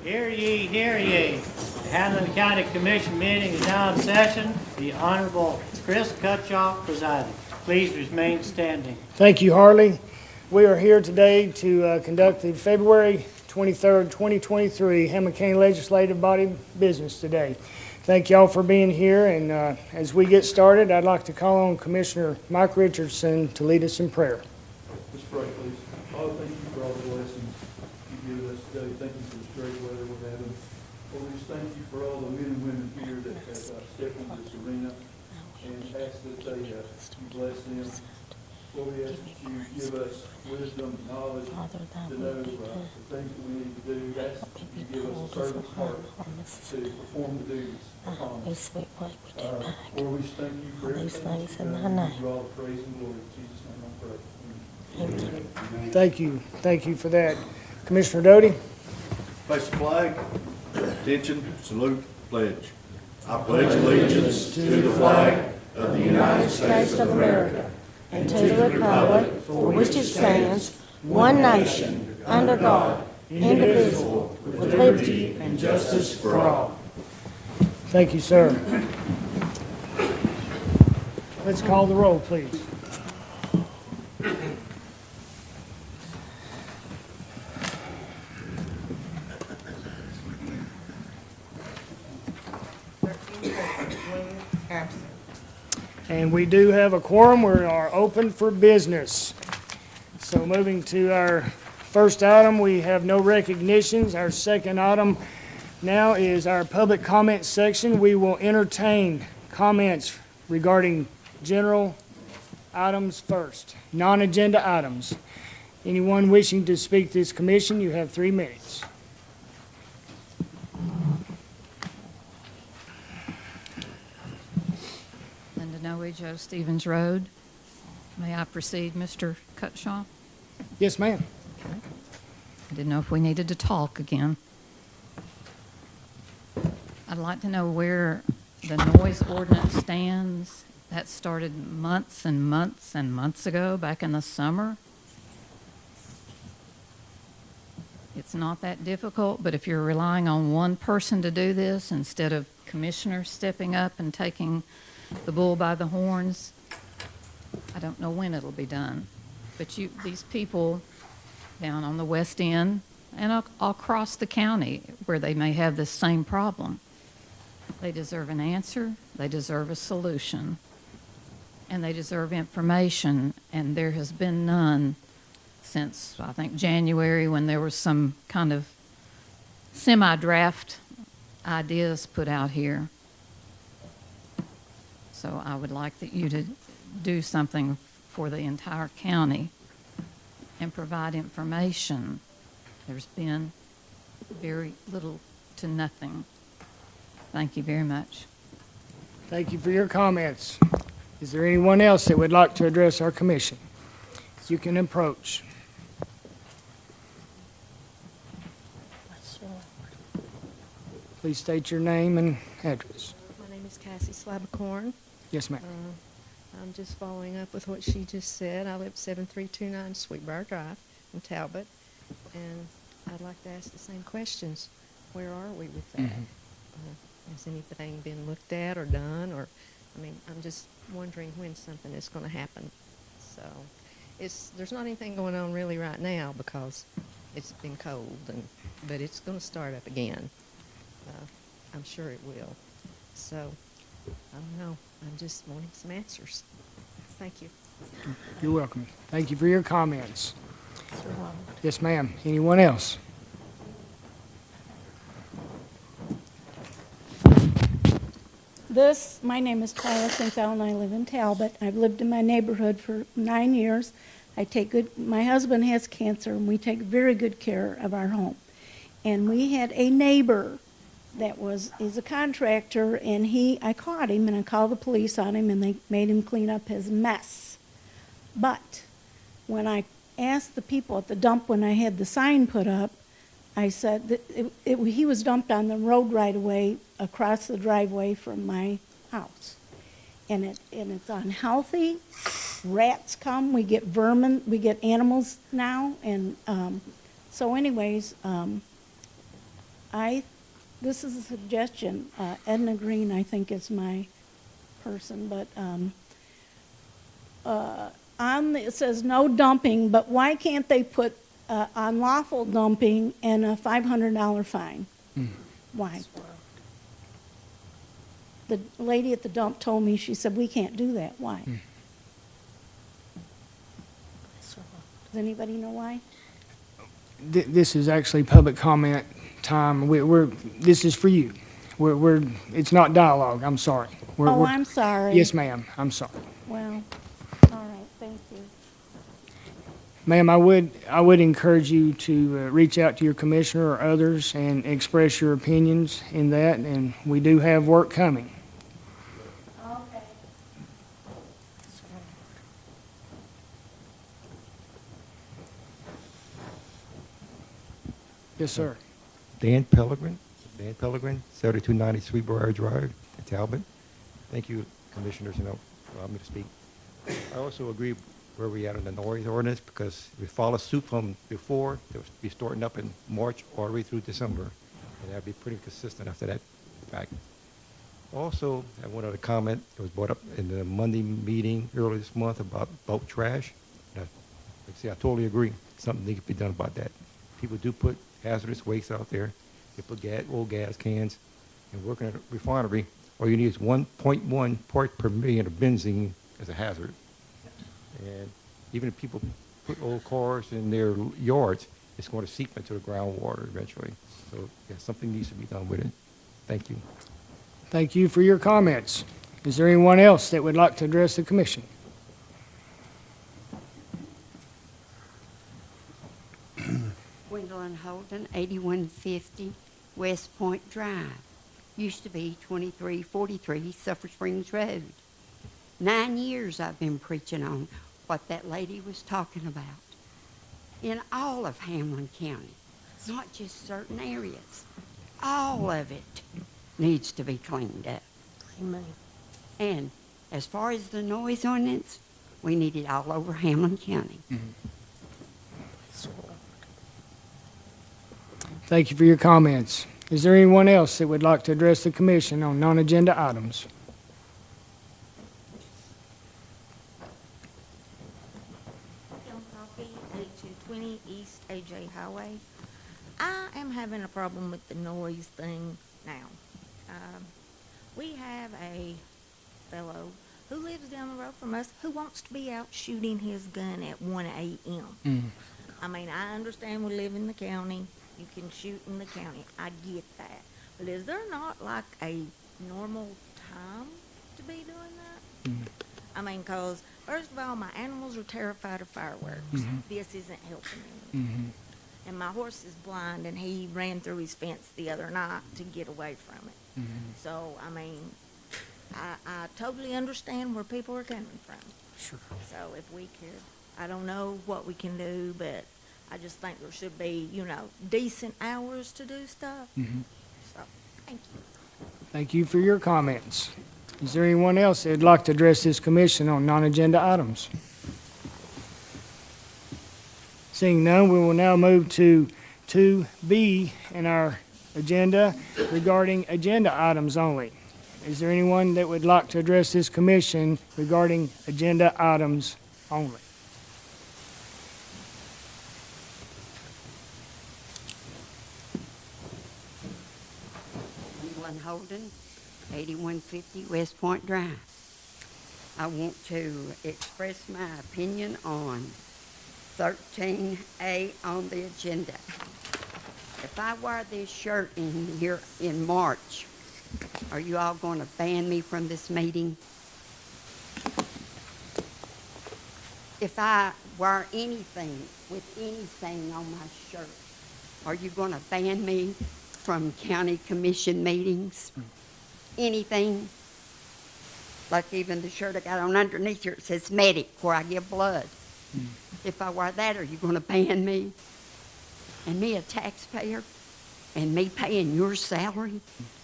Hear ye, hear ye. The Hamblen County Commission meeting is now in session. The Honorable Chris Cutchalk presiding. Please remain standing. Thank you, Harley. We are here today to conduct the February 23rd, 2023 Hamblen County Legislative Body business today. Thank y'all for being here, and as we get started, I'd like to call on Commissioner Mike Richardson to lead us in prayer. Let's pray, please. Father, thank you for all the blessings you give us today. Thank you for this great weather we're having. Lord, we just thank you for all the men and women here that have stepped into this arena and ask that they you bless them. Lord, we ask that you give us wisdom, knowledge to know the things that we need to do. Ask that you give us a servant's heart to perform the duties upon us. Lord, we just thank you for everything that you've done. We give you all the praise and glory. In Jesus' name I pray. Amen. Thank you. Thank you for that. Commissioner Doty? Place the flag, attention, salute, pledge. I pledge allegiance to the flag of the United States of America and to the republic for which it stands, one nation, under God, indivisible, with liberty and justice for all. Thank you, sir. Let's call the roll, please. And we do have a quorum. We are open for business. So moving to our first item, we have no recognitions. Our second item now is our public comment section. We will entertain comments regarding general items first, non-agenda items. Anyone wishing to speak to this commission, you have 3 minutes. Joe Stevens Road. May I proceed, Mr. Cutshaw? Yes, ma'am. Okay. I didn't know if we needed to talk again. I'd like to know where the noise ordinance stands. That started months and months and months ago, back in the summer. It's not that difficult, but if you're relying on one person to do this instead of commissioners stepping up and taking the bull by the horns, I don't know when it'll be done. But these people down on the West End and across the county where they may have this same problem, they deserve an answer, they deserve a solution, and they deserve information, and there has been none since, I think, January, when there was some kind of semi-draft ideas put out here. So I would like you to do something for the entire county and provide information. There's been very little to nothing. Thank you very much. Thank you for your comments. Is there anyone else that would like to address our commission? You can approach. Please state your name and address. My name is Cassie Slabacorn. Yes, ma'am. I'm just following up with what she just said. I live at 7329 Sweetbriar Drive in Talbot, and I'd like to ask the same questions. Where are we with that? Has anything been looked at or done? Or, I mean, I'm just wondering when something is going to happen. So, there's not anything going on really right now because it's been cold, but it's going to start up again. I'm sure it will. So, I don't know. I'm just wanting some answers. Thank you. You're welcome. Thank you for your comments. Yes, ma'am. Anyone else? My name is Twyla Sinthal, and I live in Talbot. I've lived in my neighborhood for 9 years. My husband has cancer, and we take very good care of our home. And we had a neighbor that is a contractor, and I caught him, and I called the police on him, and they made him clean up his mess. But when I asked the people at the dump when I had the sign put up, I said that he was dumped on the road right away across the driveway from my house. And it's unhealthy. Rats come, we get vermin, we get animals now, and so anyways, this is a suggestion. Edna Green, I think, is my person, but it says no dumping, but why can't they put unlawful dumping and a $500 fine? Why? The lady at the dump told me, she said, we can't do that. Why? Does anybody know why? This is actually public comment time. This is for you. It's not dialogue, I'm sorry. I'm sorry. Yes, ma'am, I'm sorry. Well, all right, thank you. Ma'am, I would encourage you to reach out to your commissioner or others and express your opinions in that, and we do have work coming. Okay. Yes, sir. Dan Pellegrin, 7290 Sweetbriar Drive, in Talbot. Thank you, commissioners, allowing me to speak. I also agree where we at on the noise ordinance, because we follow suit from before, it was be starting up in March all the way through December, and that'd be pretty consistent after that fact. Also, I have one other comment that was brought up in the Monday meeting earlier this month about bulk trash. Like I say, I totally agree. Something needs to be done about that. People do put hazardous waste out there. They put old gas cans, and working at a refinery, all you need is 1.1 part per million of benzene as a hazard. And even if people put old cars in their yards, it's going to seep into the groundwater eventually. So, yeah, something needs to be done with it. Thank you. Thank you for your comments. Is there anyone else that would like to address the commission? Gwendolyn Holden, 8150 West Point Drive. Used to be 2343 Sulphur Springs Road. 9 years I've been preaching on what that lady was talking about in all of Hamblen County, not just certain areas. All of it needs to be cleaned up. Amen. And as far as the noise ordinance, we need it all over Hamblen County. Thank you for your comments. Is there anyone else that would like to address the commission on non-agenda items? Kim Coffey, 8220 East AJ Highway. I am having a problem with the noise thing now. We have a fellow who lives down the road from us who wants to be out shooting his gun at 1 a.m. I mean, I understand we live in the county. You can shoot in the county. I get that. But is there not like a normal time to be doing that? I mean, because first of all, my animals are terrified of fireworks. This isn't helping them. And my horse is blind, and he ran through his fence the other night to get away from it. So, I mean, I totally understand where people are coming from. Sure. So if we could, I don't know what we can do, but I just think there should be, decent hours to do stuff. So, thank you. Thank you for your comments. Is there anyone else that would like to address this commission on non-agenda items? Seeing none, we will now move to 2B in our agenda regarding agenda items only. Is there anyone that would like to address this commission regarding agenda items only? Gwendolyn Holden, 8150 West Point Drive. I want to express my opinion on 13A on the agenda. If I wear this shirt in here in March, are you all going to ban me from this meeting? If I wear anything with anything on my shirt, are you going to ban me from county commission meetings? Anything? Like even the shirt I got on underneath here, it says medic, where I give blood. If I wear that, are you going to ban me? And me a taxpayer? And me paying your salary?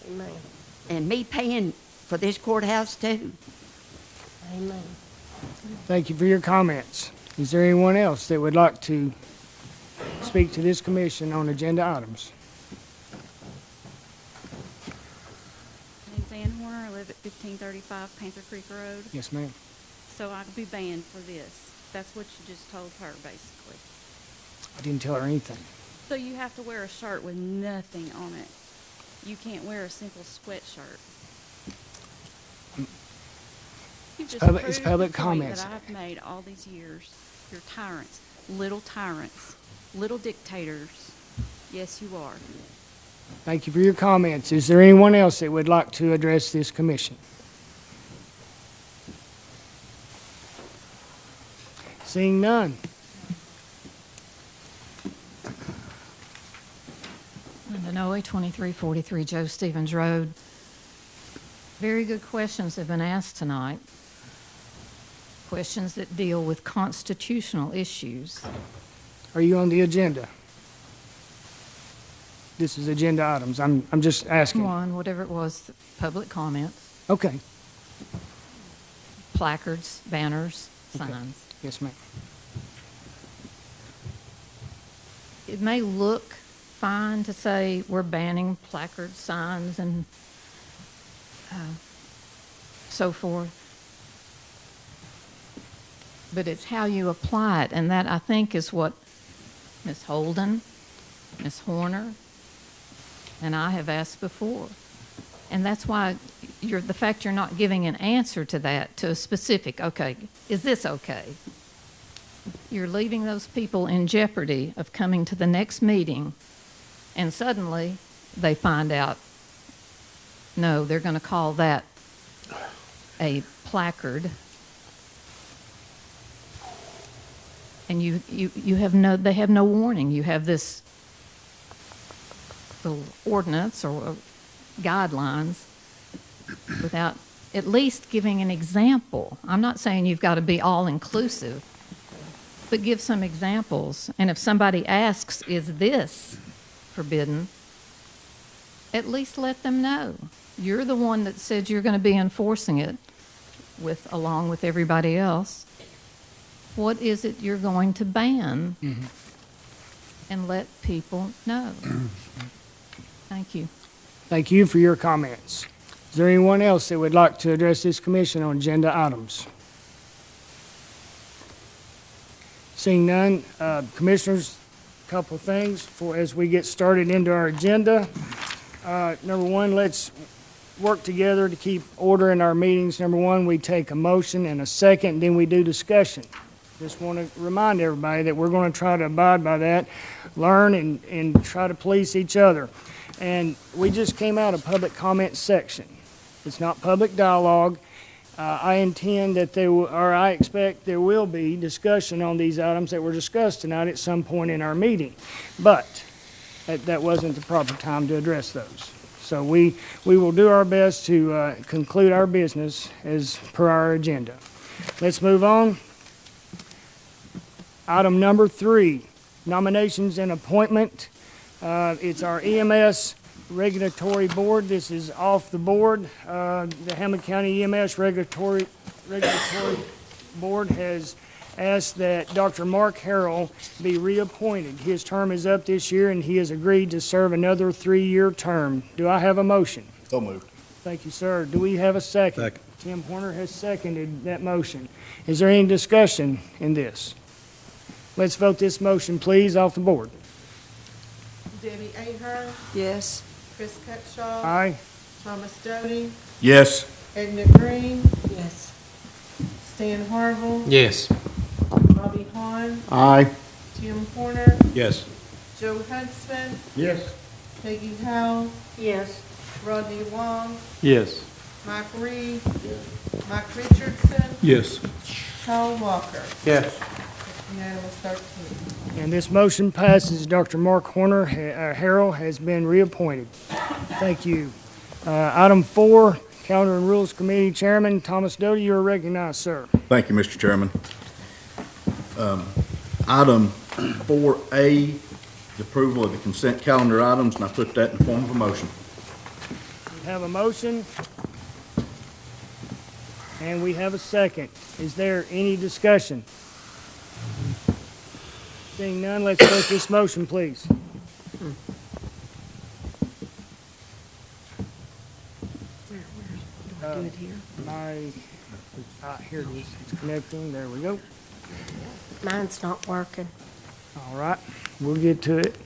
Amen. And me paying for this courthouse too? Amen. Thank you for your comments. Is there anyone else that would like to speak to this commission on agenda items? live at 1535 Panther Creek Road, Yes, ma'am. so I could be banned for this. That's what you just told her, basically. I didn't tell her anything. So you have to wear a shirt with nothing on it. You can't wear a simple sweatshirt. You've just public- it's proved the public point comments. that I've made all these years. You're tyrants, little dictators. Yes, you are. Thank you for your comments. Is there anyone else that would like to address this commission? Seeing none. And OA 2343 Joe Stevens Road. Very good questions have been asked tonight. Questions that deal with constitutional issues. Are you on the agenda? This is agenda items. I'm just asking. One, whatever it was, public comments, Okay. placards, banners, Okay. signs. Yes, ma'am. It may look fine to say we're banning placards, signs, and so forth. But it's how you apply it, and that, I think, is what Ms. Holden, Ms. Horner, and I have asked before. And that's why the fact you're not giving an answer to that, to a specific, okay, is this okay? You're leaving those people in jeopardy of coming to the next meeting, and suddenly they find out, no, they're going to call that a placard. And you have they have no warning. You have this little ordinance or guidelines without at least giving an example. I'm not saying you've got to be all inclusive, but give some examples. And if somebody asks, is this forbidden, at least let them know. You're the one that said you're going to be enforcing it along with everybody else. What is it you're going to ban? Mm-hmm. And let people know. Thank you. Thank you for your comments. Is there anyone else that would like to address this commission on agenda items? Seeing none, commissioners, a couple of things as we get started into our agenda. Number one, let's work together to keep order in our meetings. Number one, we take a motion and a second, then we do discussion. Just want to remind everybody that we're going to try to abide by that, learn and try to please each other. And we just came out of public comment section. It's not public dialogue. I intend that I expect there will be discussion on these items that were discussed tonight at some point in our meeting. But that wasn't the proper time to address those. So we will do our best to conclude our business as per our agenda. Let's move on. Item number 3, nominations and appointment. It's our EMS Regulatory Board. This is off the board. The Hamblen County EMS Regulatory Board has asked that Dr. Mark Harrell be reappointed. His term is up this year, and he has agreed to serve another 3-year term. Do I have a motion? So moved. Thank you, sir. Do we have a second? Second. Tim Horner has seconded that motion. Is there any discussion in this? Let's vote this motion, please, off the board. Debbie Ahern, Yes. Chris Cutshaw, Aye. Thomas Doty, Yes. Edna Green, Yes. Stan Harville, Yes. Bobby Hahn, Aye. Tim Horner, Yes. Joe Huntsman, Yes. Peggy Howe, Yes. Rodney Wong, Yes. Mike Reed, Mike Richardson, Yes. Carl Walker. Yes. Unanimous 13. And this motion passes. Dr. Mark Horner Harrell has been reappointed. Thank you. Item 4, Calendar and Rules Committee Chairman Thomas Doty, you are recognized, sir. Thank you, Mr. Chairman. Item 4A, the approval of the consent calendar items, and I put that in the form of a motion. We have a motion, and we have a second. Is there any discussion? Seeing none, let's vote this motion, please. Do it here. Here it is. It's connecting. There we go. Mine's not working. All right, we'll get to it.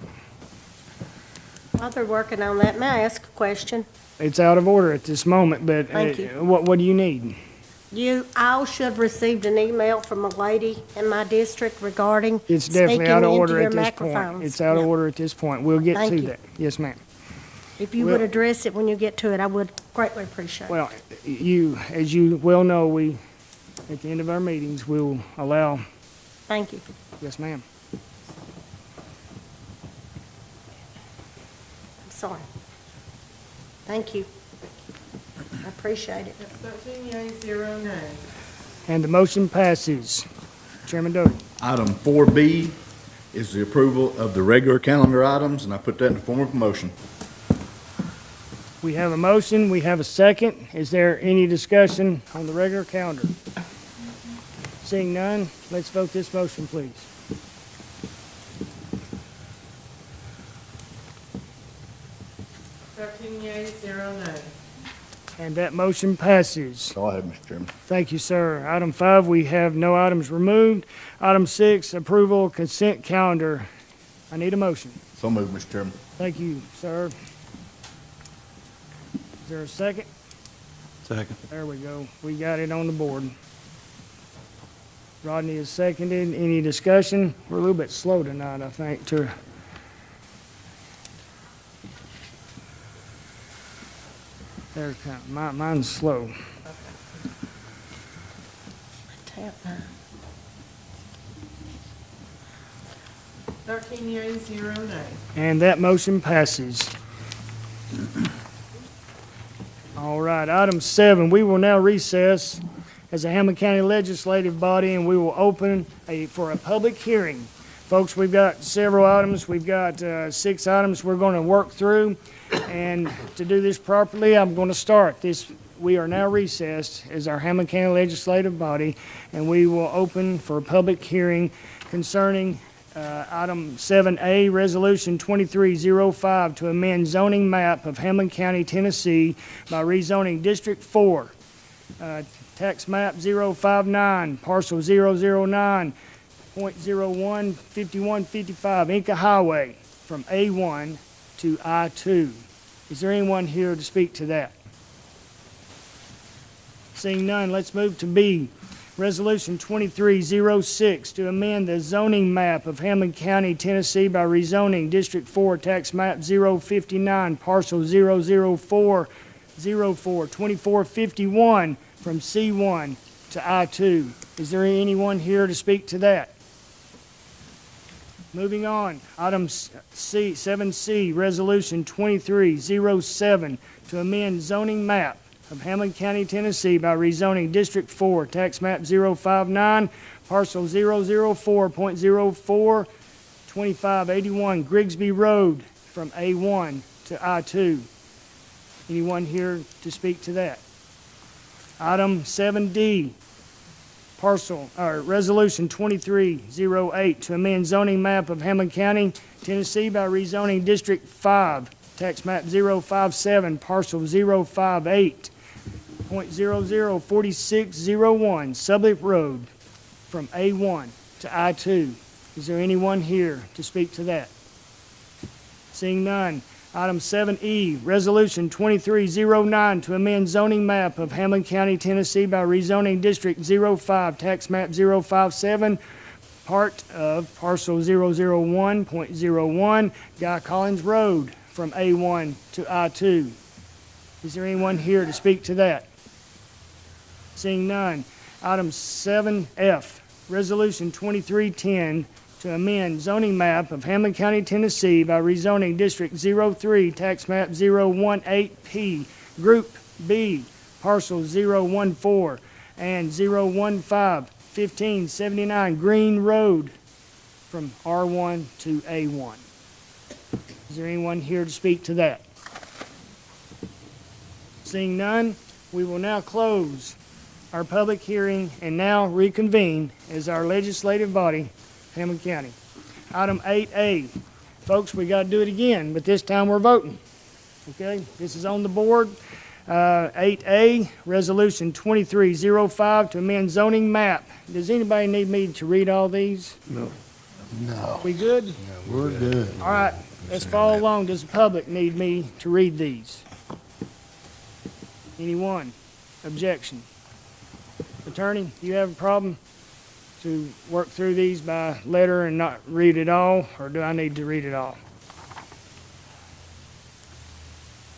While they're working on that, may I ask a question? It's out of order at this moment, but Thank you. what do you need? You all should have received an email from a lady in my district regarding It's definitely speaking out of into order your at this point. microphones. It's out of Yeah. order at this point. We'll get Thank to you. that. Yes, ma'am. If you Well- would address it when you get to it, I would greatly appreciate it. Well, as you well know, at the end of our meetings, we'll allow, Thank you. yes, ma'am. I'm sorry. Thank you. I appreciate it. That's 13 yeas, 0 nays. And the motion passes. Chairman Doty. Item 4B is the approval of the regular calendar items, and I put that in the form of a motion. We have a motion, we have a second. Is there any discussion on the regular calendar? Seeing none, let's vote this motion, please. Yeas, 0 nays. And that motion passes. Go ahead, Mr. Chairman. Thank you, sir. Item 5, we have no items removed. Item 6, approval consent calendar. I need a motion. So moved, Mr. Chairman. Thank you, sir. Is there a second? Second. There we go. We got it on the board. Rodney is seconded. Any discussion? We're a little bit slow tonight, I think, to... There, mine's slow. Tap mine. 13 yeas, 0 nays. And that motion passes. All right, item 7, we will now recess as a Hamblen County Legislative Body, and we will open for a public hearing. Folks, we've got several items. We've got 6 items we're going to work through, and to do this properly, I'm going to start this. We are now recessed as our Hamblen County Legislative Body, and we will open for a public hearing concerning item 7A, Resolution 2305, to amend zoning map of Hamblen County, Tennessee by rezoning District 4, tax map 059, parcel 009.015155, Inca Highway, from A1 to I2. Is there anyone here to speak to that? Seeing none, let's move to B. Resolution 2306 to amend the zoning map of Hamblen County, Tennessee by rezoning District 4, tax map 059, parcel 0042451 from C1 to I2. Is there anyone here to speak to that? Moving on, item 7C, Resolution 2307 to amend zoning map of Hamblen County, Tennessee by rezoning District 4, tax map 059, parcel 004.042581, Grigsby Road from A1 to I2. Anyone here to speak to that? Item 7D, Resolution 2308 to amend zoning map of Hamblen County, Tennessee by rezoning District 5, tax map 057, parcel 058.004601, Sublip Road from A1 to I2. Is there anyone here to speak to that? Seeing none. Item 7E, Resolution 2309 to amend zoning map of Hamblen County, Tennessee by rezoning District 05, tax map 057, part of parcel 001.01, Guy Collins Road from A1 to I2. Is there anyone here to speak to that? Seeing none. Item 7F, Resolution 2310 to amend zoning map of Hamblen County, Tennessee by rezoning District 03, tax map 018P, Group B, parcel 014 and 015-1579 Green Road from R1 to A1. Is there anyone here to speak to that? Seeing none, we will now close our public hearing and now reconvene as our legislative body, Hamblen County. Item 8A. Folks, we got to do it again, but this time we're voting. Okay? This is on the board. 8A, Resolution 2305 to amend zoning map. Does anybody need me to read all these? No. We good? We're good. All right, let's follow along. Does the public need me to read these? Anyone? Objection? Attorney, do you have a problem to work through these by letter and not read it all, or do I need to read it all?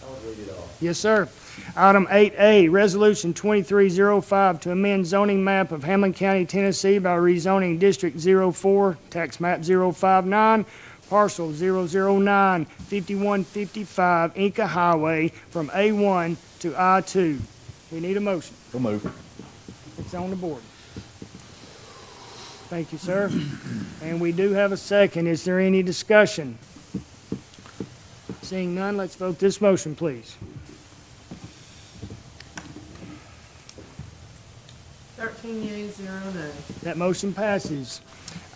I'll read it all. Yes, sir. Item 8A, Resolution 2305 to amend zoning map of Hamblen County, Tennessee by rezoning District 04, Tax Map 059, Parcel 009, 5155 Inca Highway from A1 to I2. We need a motion. So move. It's on the board. Thank you, sir. And we do have a second. Is there any discussion? Seeing none, let's vote this motion, please. 13 yeas, 0 nays. That motion passes.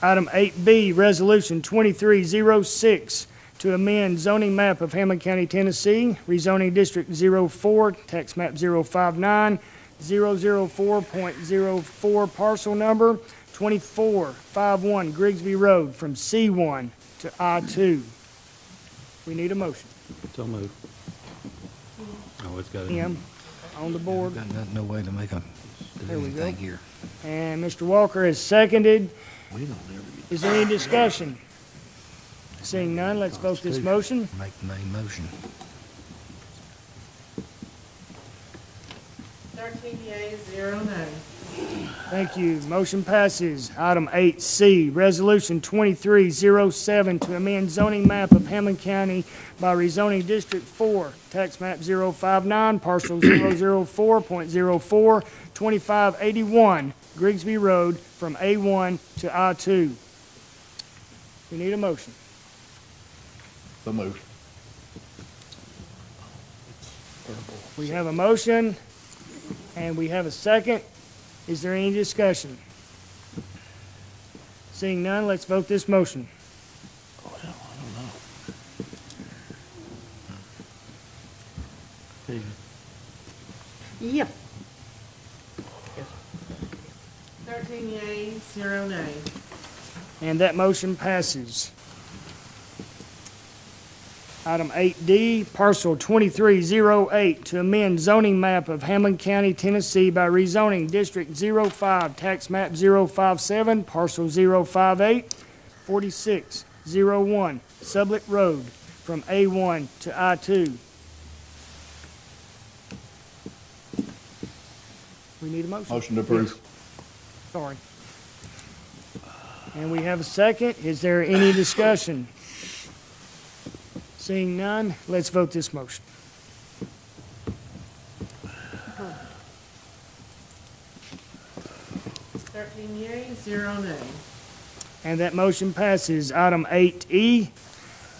Item 8B, Resolution 2306 to amend zoning map of Hamblen County, Tennessee, rezoning District 04, Tax Map 059, 004.04, parcel number 2451 Grigsby Road from C1 to I2. We need a motion. So move. Oh, it's got M on the board. Got no way to make a, There we go. anything here. And Mr. Walker has seconded. We don't ever get Is there any discussion? Seeing none, let's vote this motion. make the main motion. 13 yeas, 0 nays. Thank you. Motion passes. Item 8C, Resolution 2307 to amend zoning map of Hamblen County by rezoning District 4, Tax Map 059, Parcel 004.04, 2581 Grigsby Road from A1 to I2. We need a motion. So move. We have a motion, and we have a second. Is there any discussion? Seeing none, let's vote this motion. Well, I don't know. Yeah. 13 yeas, 0 nays. And that motion passes. Item 8D, Parcel 2308 to amend zoning map of Hamblen County, Tennessee by rezoning District 05, Tax Map 057, Parcel 058, 4601 Sublette Road from A1 to I2. We need a motion. Motion to approve. Sorry. And we have a second. Is there any discussion? Seeing none, let's vote this motion. Thirteen yeas, 0 nays. And that motion passes. Item 8E,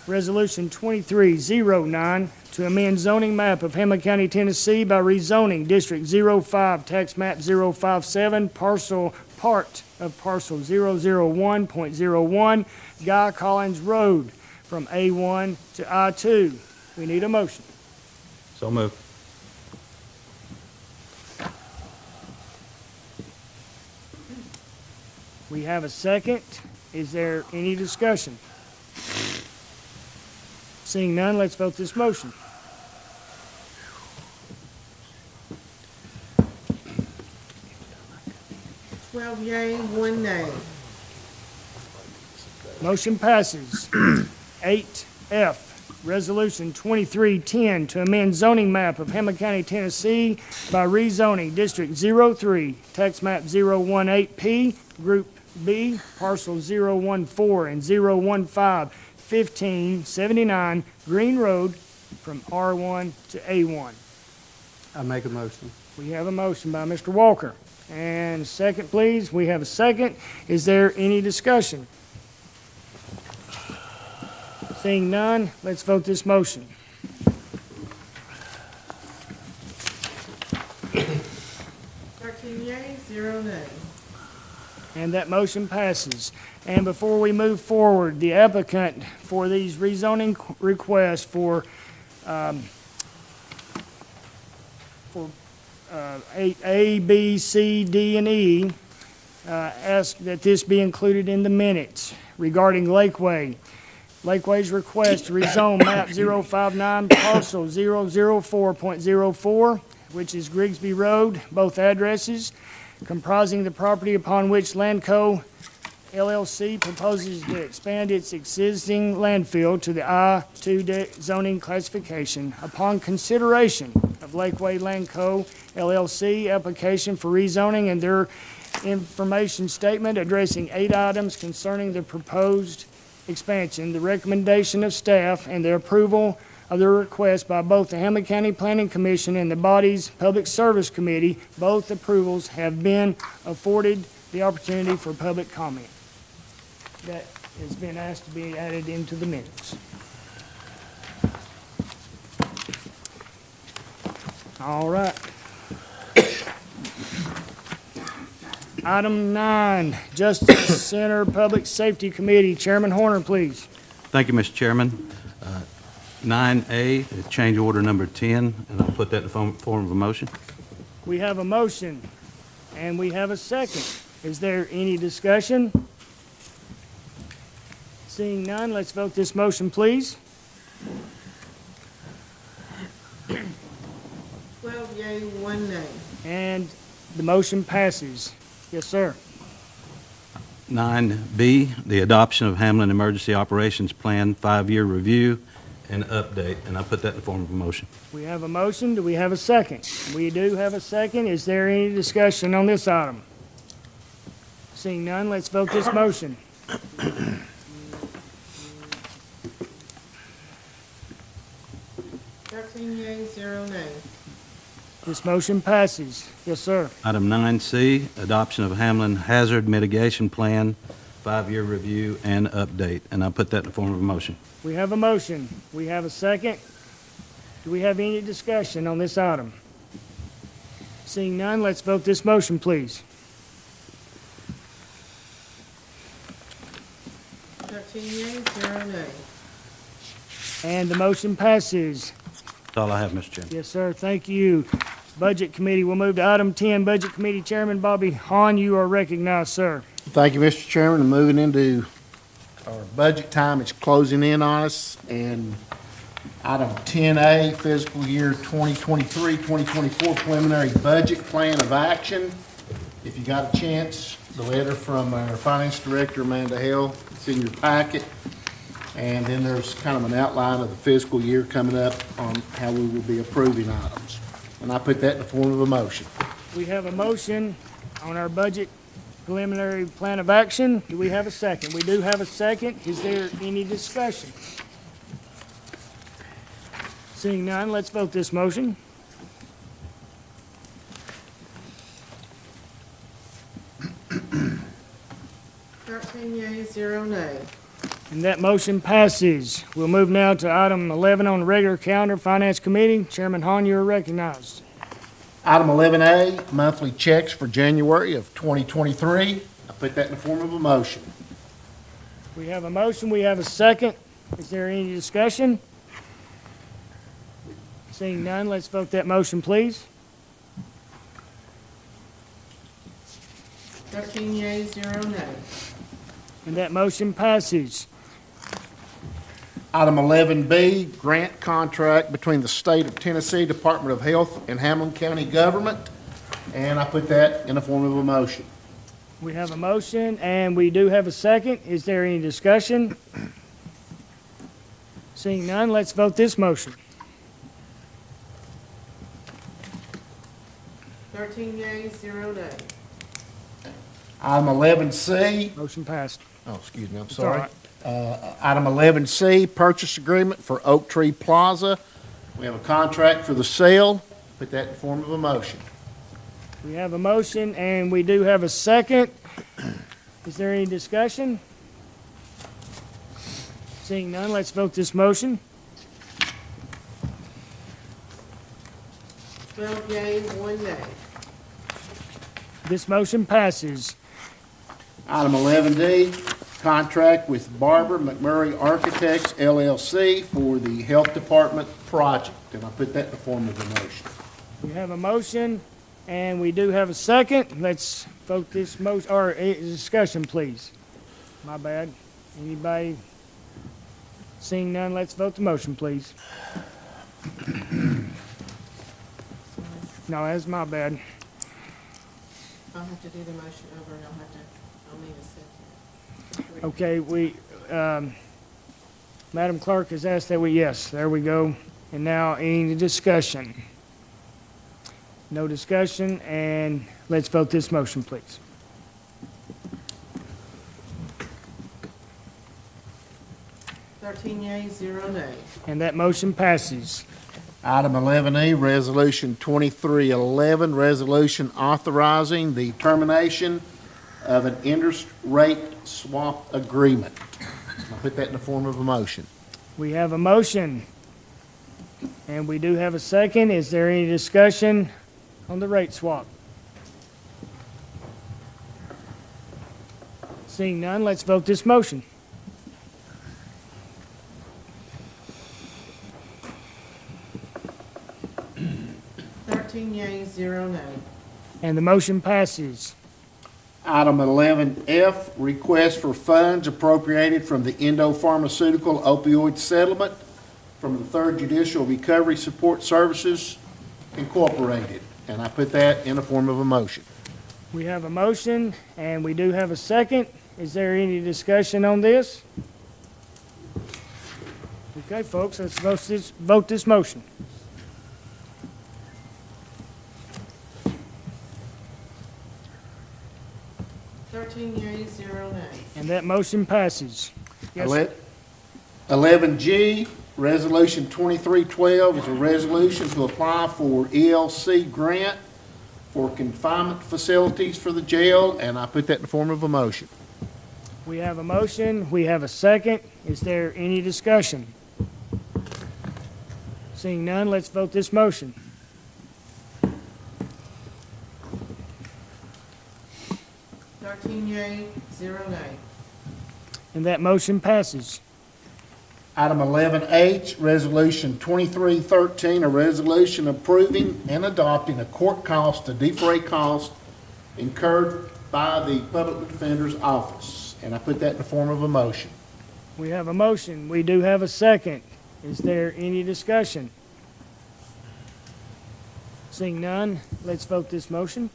Resolution 2309 to amend zoning map of Hamblen County, Tennessee by rezoning District 05, Tax Map 057, part of Parcel 001.01, Guy Collins Road from A1 to I2. We need a motion. So move. We have a second. Is there any discussion? Seeing none, let's vote this motion. Twelve yeas, 1 nay. Motion passes. 8F, Resolution 2310 to amend zoning map of Hamblen County, Tennessee by rezoning District 03, Tax Map 018P, Group B, Parcel 014 and 015, 1579 Green Road from R1 to A1. I make a motion. We have a motion by Mr. Walker. And second, please. We have a second. Is there any discussion? Seeing none, let's vote this motion. Yeas, 0 nays. And that motion passes. And before we move forward, the applicant for these rezoning requests for for 8A, B, C, D, and E, ask that this be included in the minutes regarding Lakeway. Lakeway's request to rezone map 059 parcel 004.04, which is Grigsby Road, both addresses, comprising the property upon which Landco LLC proposes to expand its existing landfill to the I-2 zoning classification. Upon consideration of Lakeway Landco LLC application for rezoning and their information statement addressing 8 items concerning the proposed expansion, the recommendation of staff, and the approval of the request by both the Hamblen County Planning Commission and the body's Public Service Committee, both approvals have been afforded the opportunity for public comment. That has been asked to be added into the minutes. All right. Item 9, Justice Center Public Safety Committee. Chairman Horner, please. Thank you, Mr. Chairman. 9A, change order number 10, and I'll put that in the form of a motion. We have a motion, and we have a second. Is there any discussion? Seeing none, let's vote this motion, please. 12 yea, 1 nay. And the motion passes. Yes, sir. 9B, the adoption of Hamblen Emergency Operations Plan 5-year review and update, and I'll put that in the form of a motion. We have a motion. Do we have a second? We do have a second. Is there any discussion on this item? Seeing none, let's vote this motion. Yea, 0 nay. This motion passes. Yes, sir. Item 9C, adoption of Hamblen Hazard Mitigation Plan 5-year review and update, and I'll put that in the form of a motion. We have a motion. We have a second. Do we have any discussion on this item? Seeing none, let's vote this motion, please. 13 yea, 0 nay. And the motion passes. That's all I have, Mr. Chairman. Yes, sir. Thank you. Budget Committee, we'll move to item 10. Budget Committee Chairman Bobby Hahn, you are recognized, sir. Thank you, Mr. Chairman. And moving into our budget time, it's closing in on us. And item 10A, fiscal year 2023-2024 preliminary budget plan of action. If you got a chance, the letter from our Finance Director, Amanda Hale, it's in your packet. And then there's kind of an outline of the fiscal year coming up on how we will be approving items. And I put that in the form of a motion. We have a motion on our budget preliminary plan of action. Do we have a second? We do have a second. Is there any discussion? Seeing none, let's vote this motion. Yea, 0 nay. And that motion passes. We'll move now to item 11 on the regular calendar, Finance Committee. Chairman Hahn, you are recognized. Item 11A, monthly checks for January of 2023. I put that in the form of a motion. We have a motion. We have a second. Is there any discussion? Seeing none, let's vote that motion, please. 13 yea, 0 nay. And that motion passes. Item 11B, grant contract between the State of Tennessee Department of Health and Hamblen County Government. And I put that in the form of a motion. We have a motion, and we do have a second. Is there any discussion? Seeing none, let's vote this motion. 13 yea, 0 nay. Item 11C. Motion passed. Oh, excuse me, I'm It's all sorry. right. Item 11C, purchase agreement for Oak Tree Plaza. We have a contract for the sale. Put that in the form of a motion. We have a motion, and we do have a second. Is there any discussion? Seeing none, let's vote this motion. 12 yea, 1 nay. This motion passes. Item 11D, contract with Barber McMurray Architects LLC for the Health Department project. And I put that in the form of a motion. We have a motion, and we do have a second. Let's vote this motion, or discussion, please. My bad. Anybody? Seeing none, let's vote the motion, please. No, that's my bad. I'll have to do the motion over, and I'll need a second. Okay, Madam Clerk has asked that yes, there we go. And now any discussion? No discussion, and let's vote this motion, please. Yea, 0 nay. And that motion passes. Item 11E, Resolution 2311, resolution authorizing the termination of an interest rate swap agreement. I'll put that in the form of a motion. We have a motion, and we do have a second. Is there any discussion on the rate swap? Seeing none, let's vote this motion. Yea, 0 nay. And the motion passes. Item 11F, request for funds appropriated from the Endo-Pharmaceutical Opioid Settlement from the Third Judicial Recovery Support Services Incorporated. And I put that in the form of a motion. We have a motion, and we do have a second. Is there any discussion on this? Okay, folks, let's vote this motion. Yea, 0 nay. And that motion passes. Yes, sir. 11G, Resolution 2312 is a resolution to apply for ELC grant for confinement facilities for the jail, and I put that in the form of a motion. We have a motion, we have a second. Is there any discussion? Seeing none, let's vote this motion. Yea, 0 nay. And that motion passes. Item 11H, Resolution 2313, a resolution approving and adopting a court cost to defray cost incurred by the Public Defender's Office. And I put that in the form of a motion. We have a motion, we do have a second. Is there any discussion? Seeing none, let's vote this motion.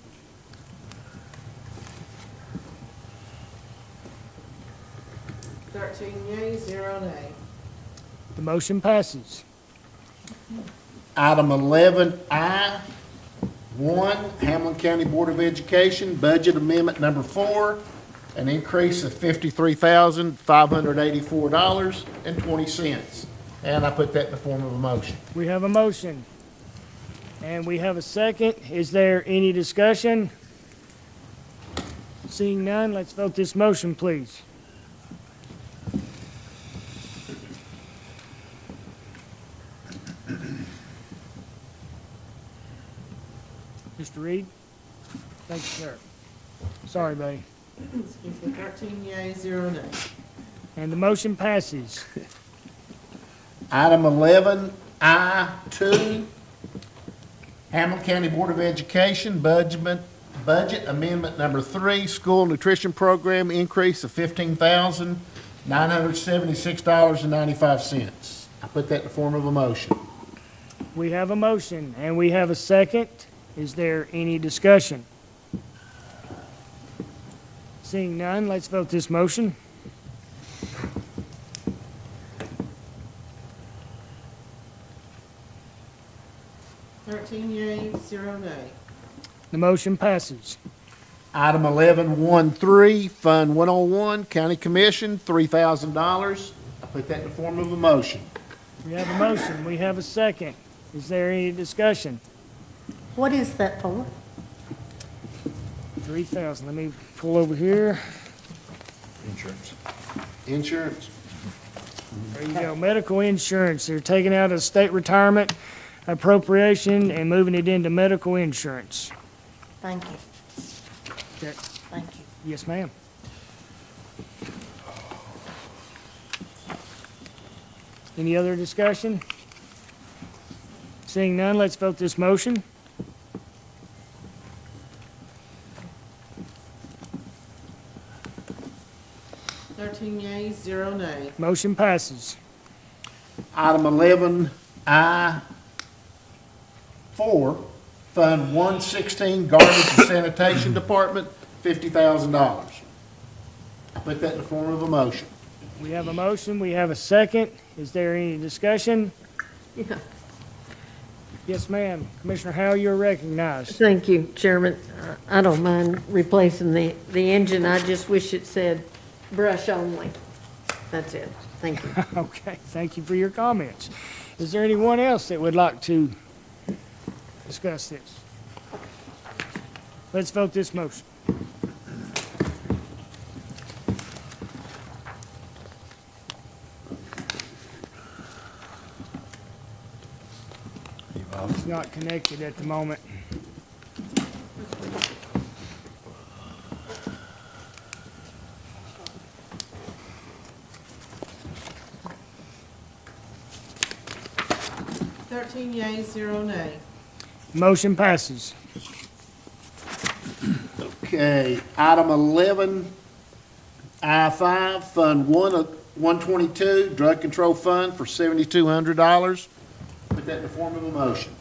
Yea, 0 nay. The motion passes. Item 11I, 1, Hamblen County Board of Education, Budget Amendment Number 4, an increase of $53,584.20. And I put that in the form of a motion. We have a motion, and we have a second. Is there any discussion? Seeing none, let's vote this motion, please. Mr. Reed? Thank you, sir. Sorry, buddy. Excuse me, yea, 0 nay. And the motion passes. Item 11I2, Hamblen County Board of Education, Budget Amendment Number 3, School Nutrition Program, increase of $15,976.95. I put that in the form of a motion. We have a motion, and we have a second. Is there any discussion? Seeing none, let's vote this motion. Yea, 0 nay. The motion passes. Item 1113, Fund 101, County Commission, $3,000. I put that in the form of a motion. We have a motion, we have a second. Is there any discussion? What is that for? 3,000, let me pull over here. Insurance. There you go, medical insurance. They're taking out a state retirement appropriation and moving it into medical insurance. Thank you. Okay. Thank you. Yes, ma'am. Any other discussion? Seeing none, let's vote this motion. 0 nay. Motion passes. Item 11I4, Fund 116, Garbage and Sanitation Department, $50,000. I put that in the form of a motion. We have a motion, we have a second. Is there any discussion? Yeah. Yes, ma'am. Commissioner Howell, you're recognized. Thank you, Chairman. I don't mind replacing the engine. I just wish it said brush only. That's it. Thank you. Okay, thank you for your comments. Is there anyone else that would like to discuss this? Let's vote this motion. It's not connected at the moment. Yea, 0 nay. Motion passes. Okay, item 11I5, Fund 122, Drug Control Fund for $7,200. Put that in the form of a motion.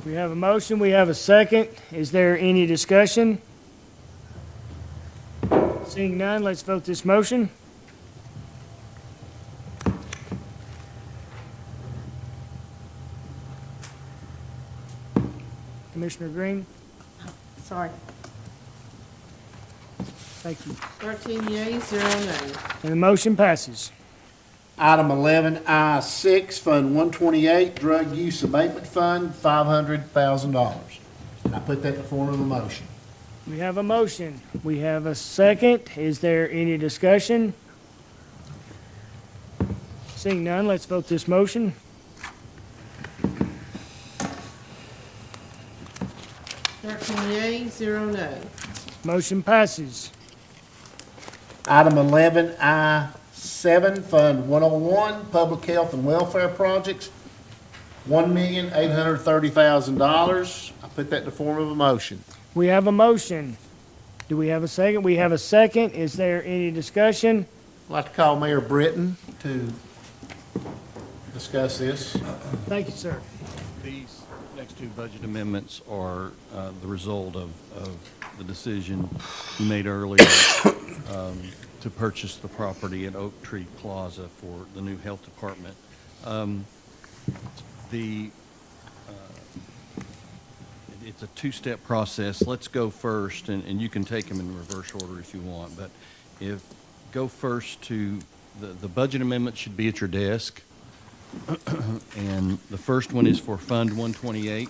We have a motion, we have a second. Is there any discussion? Seeing none, let's vote this motion. Commissioner Green? Sorry. Thank you. 13 yea, 0 nay. And the motion passes. Item 11I6, Fund 128, Drug Use Abatement Fund, $500,000. I put that in the form of a motion. We have a motion. We have a second. Is there any discussion? Seeing none, let's vote this motion. Yea, 0 nay. Motion passes. Item 11I7, Fund 101, Public Health and Welfare Projects, $1,830,000. I put that in the form of a motion. We have a motion. Do we have a second? We have a second. Is there any discussion? I'd like to call Mayor Britton to discuss this. Thank you, sir. These next two budget amendments are the result of the decision you made earlier to purchase the property at Oak Tree Plaza for the new health department. It's a two-step process. Let's go first, and you can take them in reverse order if you want, but go first to, the budget amendment should be at your desk. And the first one is for Fund 128,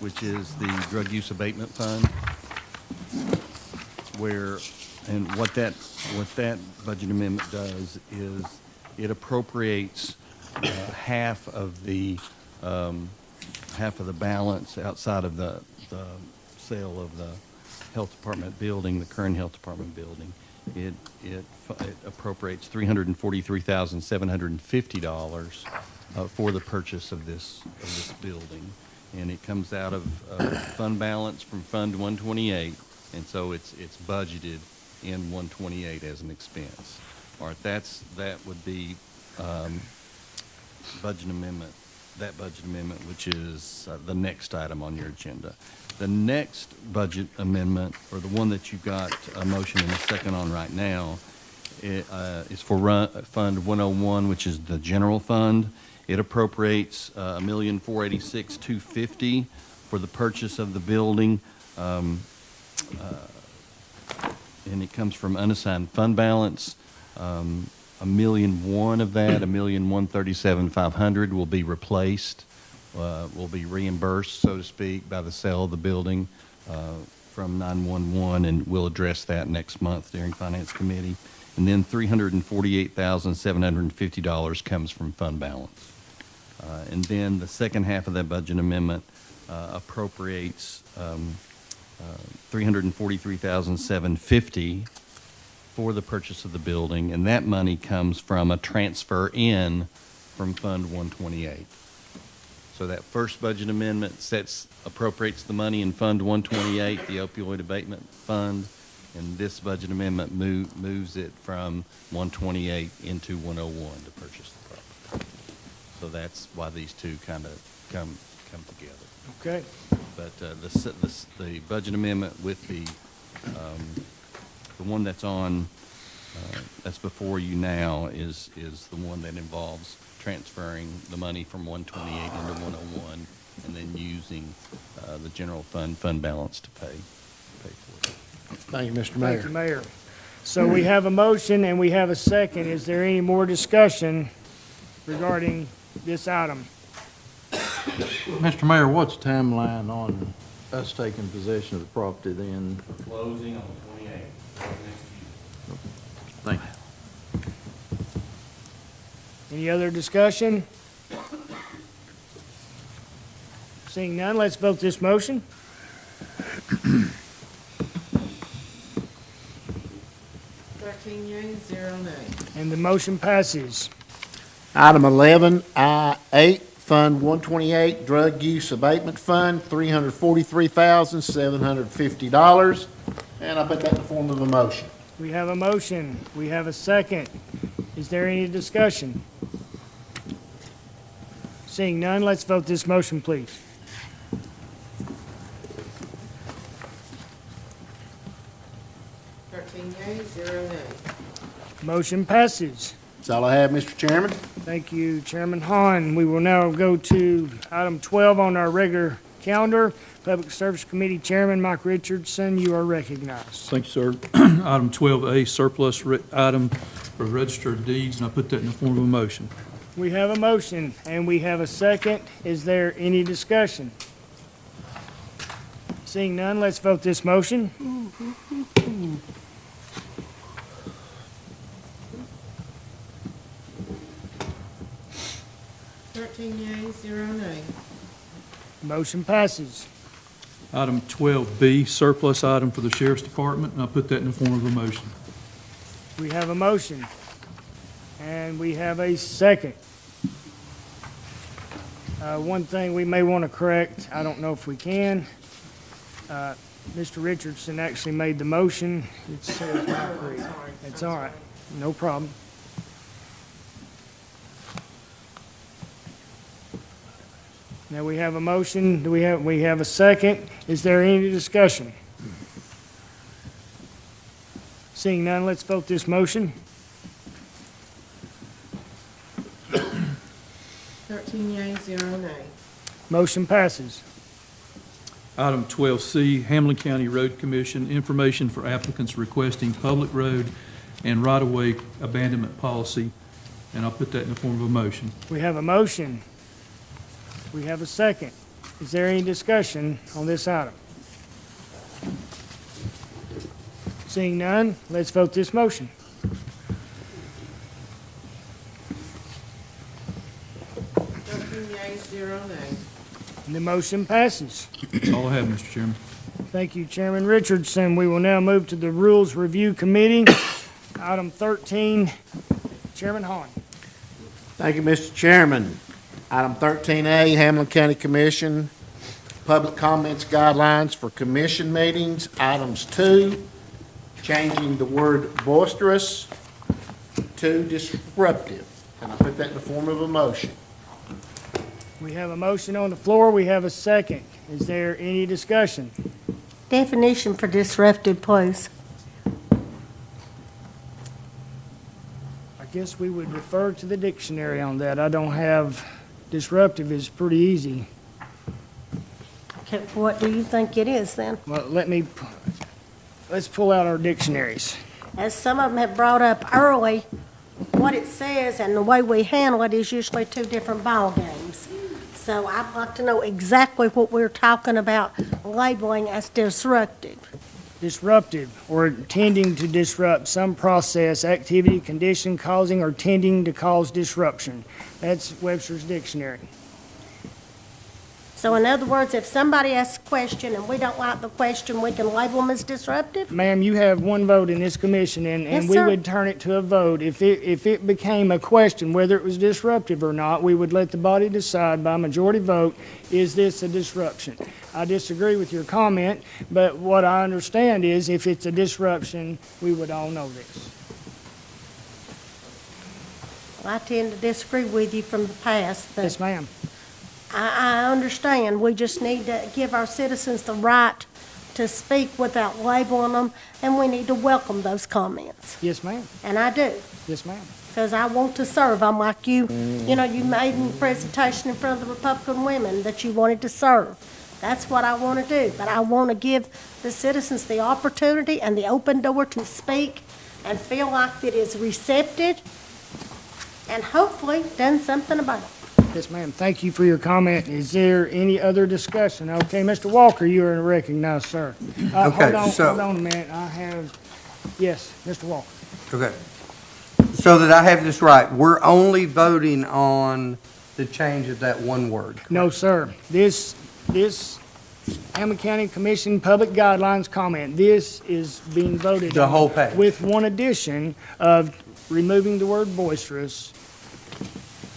which is the Drug Use Abatement Fund, what that budget amendment does is it appropriates half of the balance outside of the sale of the health department building, the current health department building. It appropriates $343,750 for the purchase of this building, and it comes out of fund balance from Fund 128, and so it's budgeted in 128 as an expense. All right, that would be budget amendment. That budget amendment, which is the next item on your agenda. The next budget amendment, or the one that you've got a motion and a second on right now, is for Fund 101, which is the general fund. It appropriates $1,486,250 for the purchase of the building, and it comes from unassigned fund balance. $1,000,001 of that, $1,137,500 will be replaced, will be reimbursed, so to speak, by the sale of the building from 911, and we'll address that next month during Finance Committee. And then $348,750 comes from fund balance. And then the second half of that budget amendment appropriates $343,750 for the purchase of the building, and that money comes from a transfer in from Fund 128. So that first budget amendment appropriates the money in Fund 128, the opioid abatement fund, And this budget amendment moves it from 128 into 101 to purchase the property. So that's why these two kind of come together. Okay. But the budget amendment with the one that's on, that's before you now is the one that involves transferring the money from 128 into 101 and then using the general fund balance to pay for it. Thank you, Mr. Mayor. Thank you, Mayor. So we have a motion and we have a second. Is there any more discussion regarding this item? Mr. Mayor, what's the timeline on us taking possession of the property then? Closing on the 28th of next year. Thank you. Any other discussion? Seeing none, let's vote this motion. 13 yeas, 0 nays. And the motion passes. Item 11, I-8, Fund 128, Drug Use Abatement Fund, $343,750. And I put that in the form of a motion. We have a motion. We have a second. Is there any discussion? Seeing none, let's vote this motion, please. Yeas, 0 nays. Motion passes. That's all I have, Mr. Chairman. Thank you, Chairman Hahn. We will now go to item 12 on our regular calendar. Public Service Committee Chairman Mike Richardson, you are recognized. Thank you, sir. Item 12A, surplus item for registered deeds, and I put that in the form of a motion. We have a motion and we have a second. Is there any discussion? Seeing none, let's vote this motion. Yeas, 0 nays. Motion passes. Item 12B, surplus item for the Sheriff's Department, and I put that in the form of a motion. We have a motion and we have a second. One thing we may want to correct, I don't know if we can. Mr. Richardson actually made the motion. It says Mike Reed. It's all right, no problem. Now we have a motion. We have a second. Is there any discussion? Seeing none, let's vote this motion. 13 yeas, 0 nays. Motion passes. Item 12C, Hamblen County Road Commission, information for applicants requesting public road and right-of-way abandonment policy, and I'll put that in the form of a motion. We have a motion. We have a second. Is there any discussion on this item? Seeing none, let's vote this motion. 13 yeas, 0 nays. And the motion passes. That's all I have, Mr. Chairman. Thank you, Chairman Richardson. We will now move to the Rules Review Committee. Item 13, Chairman Hahn. Thank you, Mr. Chairman. Item 13A, Hamblen County Commission, Public Comments Guidelines for Commission Meetings. Items 2, changing the word boisterous to disruptive. And I put that in the form of a motion. We have a motion on the floor. We have a second. Is there any discussion? Definition for disruptive, please. I guess we would refer to the dictionary on that. I don't have, disruptive is pretty easy. Okay, what do you think it is then? Well, let's pull out our dictionaries. As some of them have brought up early, what it says and the way we handle it is usually two different ball games. So I'd like to know exactly what we're talking about labeling as disruptive. Disruptive, or tending to disrupt some process, activity, condition causing or tending to cause disruption. That's Webster's Dictionary. So in other words, if somebody asks a question and we don't like the question, we can label them as disruptive? Ma'am, you have one vote in this commission, and Yes, we sir. would turn it to a vote. If it became a question, whether it was disruptive or not, we would let the body decide by majority vote, is this a disruption? I disagree with your comment, but what I understand is if it's a disruption, we would all know this. I tend to disagree with you from the past, but Yes, ma'am. I understand. We just need to give our citizens the right to speak without labeling them, and we need to welcome those comments. Yes, ma'am. And I do, Yes, ma'am. because I want to serve. I'm like you, you know, you made in the presentation in front of the Republican women that you wanted to serve. That's what I want to do, but I want to give the citizens the opportunity and the open door to speak and feel like it is receptive and hopefully done something about it. Yes, ma'am. Thank you for your comment. Is there any other discussion? Okay, Mr. Walker, you are recognized, sir. Okay, Hold on a minute. I have, yes, Mr. Walker. Okay. So that I have this right, we're only voting on the change of that one word. No, sir. This Hamblen County Commission Public Guidelines comment, this is being voted on. The whole page. With one addition of removing the word boisterous,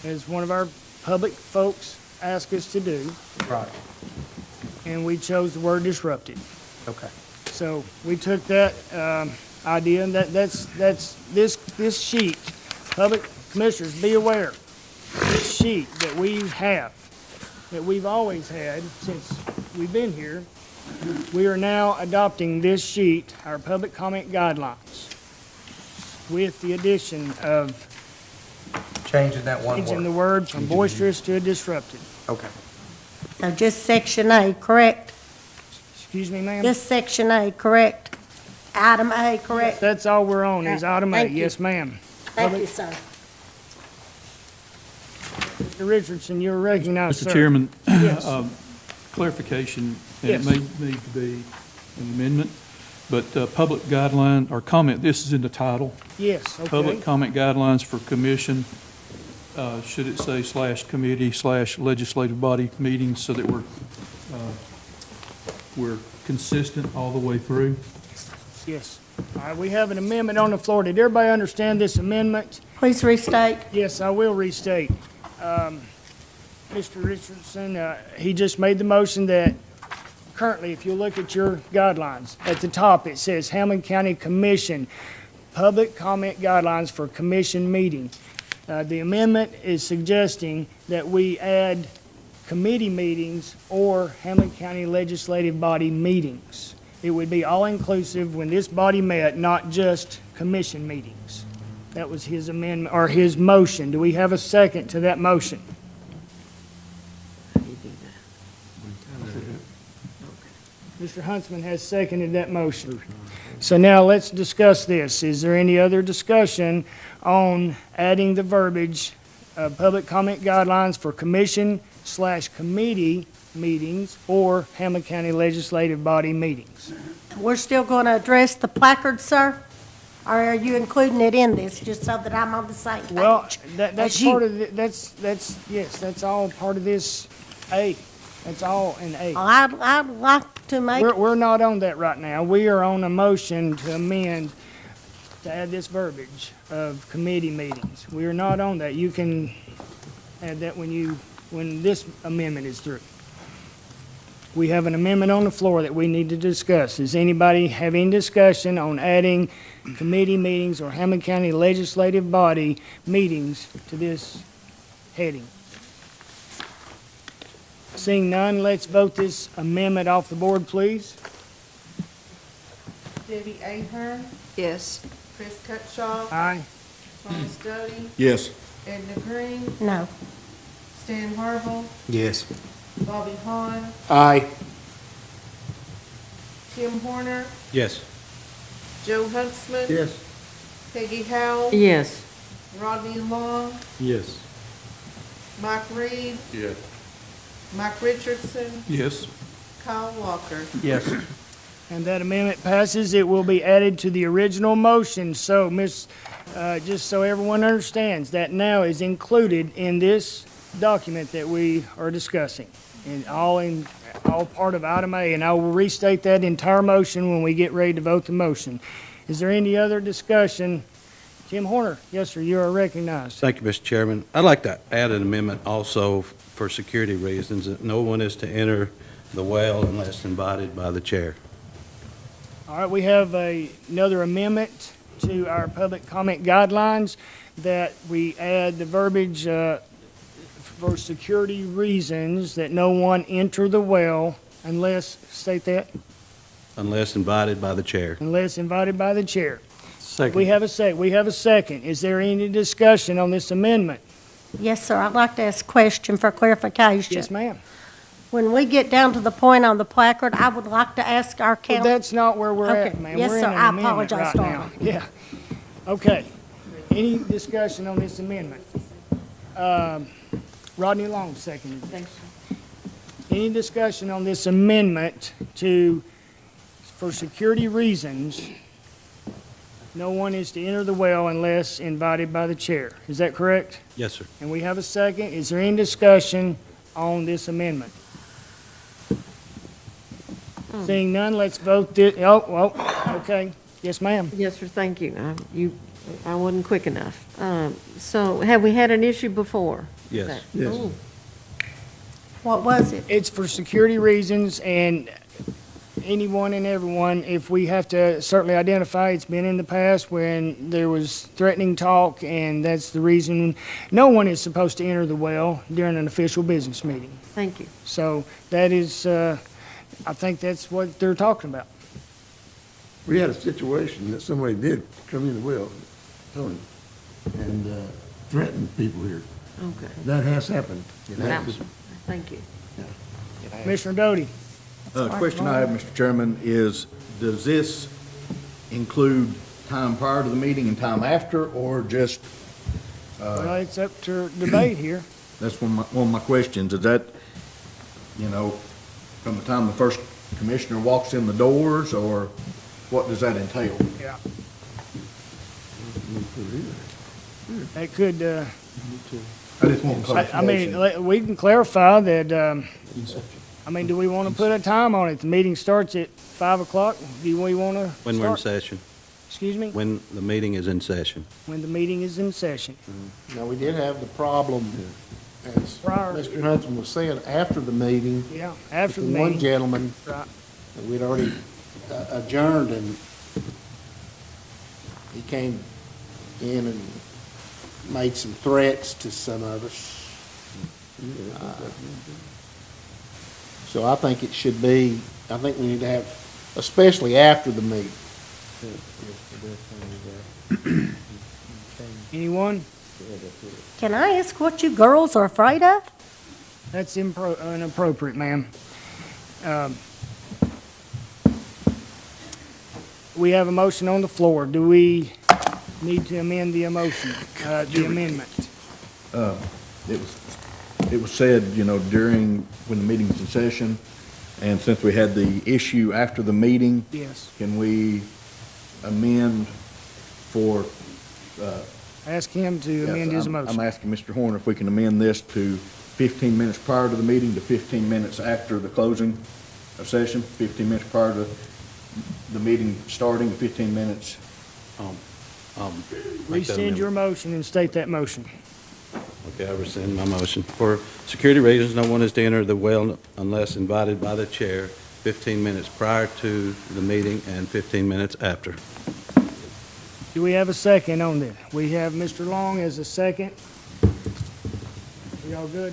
as one of our public folks asked us to do, Right. and we chose the word disruptive. Okay. So we took that idea, and that's this sheet. Public commissioners, be aware, this sheet that we have, that we've always had since we've been here, we are now adopting this sheet, our public comment guidelines, with the addition of Changing that one changing the word. word from boisterous to disruptive. Okay. So just Section A, correct? Excuse me, ma'am? Just Section A, correct? Item A, correct? That's all we're on, is item A. Thank you. Yes, ma'am. Thank you, sir. Mr. Richardson, you're recognized, sir. Mr. Chairman, Yes. clarification, and Yes. it may need to be an amendment, but public guideline, or comment, this is in the title. Yes, okay. Public comment guidelines for commission, should it say /committee/legislative body meetings, so that we're consistent all the way through? Yes. All right, we have an amendment on the floor. Did everybody understand this amendment? Please restate. Yes, I will restate. Mr. Richardson, he just made the motion that currently, if you look at your guidelines, at the top, it says Hamblen County Commission, Public Comment Guidelines for Commission Meeting. The amendment is suggesting that we add committee meetings or Hamblen County Legislative Body meetings. It would be all-inclusive when this body met, not just commission meetings. That was his amendment, or his motion. Do we have a second to that motion? Mr. Huntsman has seconded that motion. So now let's discuss this. Is there any other discussion on adding the verbiage of public comment guidelines for commission/committee meetings or Hamblen County Legislative Body meetings? We're still going to address the placard, sir? Or are you including it in this, just so that I'm on the same page? Well, that's as you? part of, yes, that's all part of this A. That's all in A. Well, I'd like to make, We're not on that right now. We are on a motion to amend, to add this verbiage of committee meetings. We are not on that. You can add that when this amendment is through. We have an amendment on the floor that we need to discuss. Does anybody have any discussion on adding committee meetings or Hamblen County Legislative Body meetings to this heading? Seeing none, let's vote this amendment off the board, please. Debbie Ahern, Yes. Chris Cutshaw, Aye. Thomas Doty, Yes. Edna Green, no. Stan Harville, Yes. Bobby Hahn, Aye. Tim Horner, Yes. Joe Huntsman. Yes. Peggy Howell, Yes. Rodney Long, Yes. Mike Reed, Yes. Mike Richardson, Yes. Kyle Walker. Yes. And that amendment passes. It will be added to the original motion. So, just so everyone understands, that now is included in this document that we are discussing, and all part of item A, and I will restate that entire motion when we get ready to vote the motion. Is there any other discussion? Jim Horner, yes, sir, you are recognized. Thank you, Mr. Chairman. I'd like to add an amendment also for security reasons, that no one is to enter the well unless invited by the chair. All right, we have another amendment to our public comment guidelines that we add the verbiage for security reasons that no one enter the well unless, state that, Unless invited by the chair. unless invited by the chair. Second. We have a second. Is there any discussion on this amendment? Yes, sir. I'd like to ask a question for clarification. Yes, ma'am. When we get down to the point on the placard, I would like to ask our Well, county. that's not where we're Okay. at, ma'am. Yes, We're sir. in an I amendment apologize, right now. darling. Yeah. Okay. Any discussion on this amendment? Rodney Long seconded. Thanks. Any discussion on this amendment for security reasons, no one is to enter the well unless invited by the chair? Is that correct? Yes, sir. And we have a second. Is there any discussion on this amendment? Seeing none, let's vote this. Okay. Yes, ma'am. Yes, sir, thank you. I wasn't quick enough. So have we had an issue before? Yes. Yes. Ooh. What was it? It's for security reasons, and anyone and everyone, if we have to certainly identify, it's been in the past when there was threatening talk, and that's the reason no one is supposed to enter the well during an official business meeting. Thank you. So that is, I think that's what they're talking about. We had a situation that somebody did come in the well, Tony, and threatened people here. Okay. That has happened. It happens. Thank you. Commissioner Doty. Question I have, Mr. Chairman, is does this include time prior to the meeting and time after, or just, Well, it's up to debate here. that's one of my questions, is that, from the time the first commissioner walks in the doors, or what does that entail? Yeah. That could, I just want clarification. I mean, we can clarify that, do we want to put a time on it? The meeting starts at 5 o'clock. Do we want to When we're in start? session. Excuse me? When the meeting is in session. When the meeting is in session. Now, we did have the problem, as Prior. Mr. Hudson was saying, after the meeting. Yeah, after the with meeting. One gentleman, Right. and we'd already adjourned, and he came in and made some threats to some of us. So I think it should be, I think we need to have, especially after the meeting. Anyone? Can I ask what you girls are afraid of? That's inappropriate, ma'am. We have a motion on the floor. Do we need to amend the motion, the amendment? It was said, during, when the meeting's in session, and since we had the issue after the meeting. Yes. Can we amend for, Ask him to amend his motion. I'm asking Mr. Horner if we can amend this to 15 minutes prior to the meeting to 15 minutes after the closing of session, 15 minutes prior to the meeting starting, 15 minutes. Rescind your motion and state that motion. Okay, I rescind my motion. For security reasons, no one is to enter the well unless invited by the chair 15 minutes prior to the meeting and 15 minutes after. Do we have a second on this? We have Mr. Long as a second. We all good?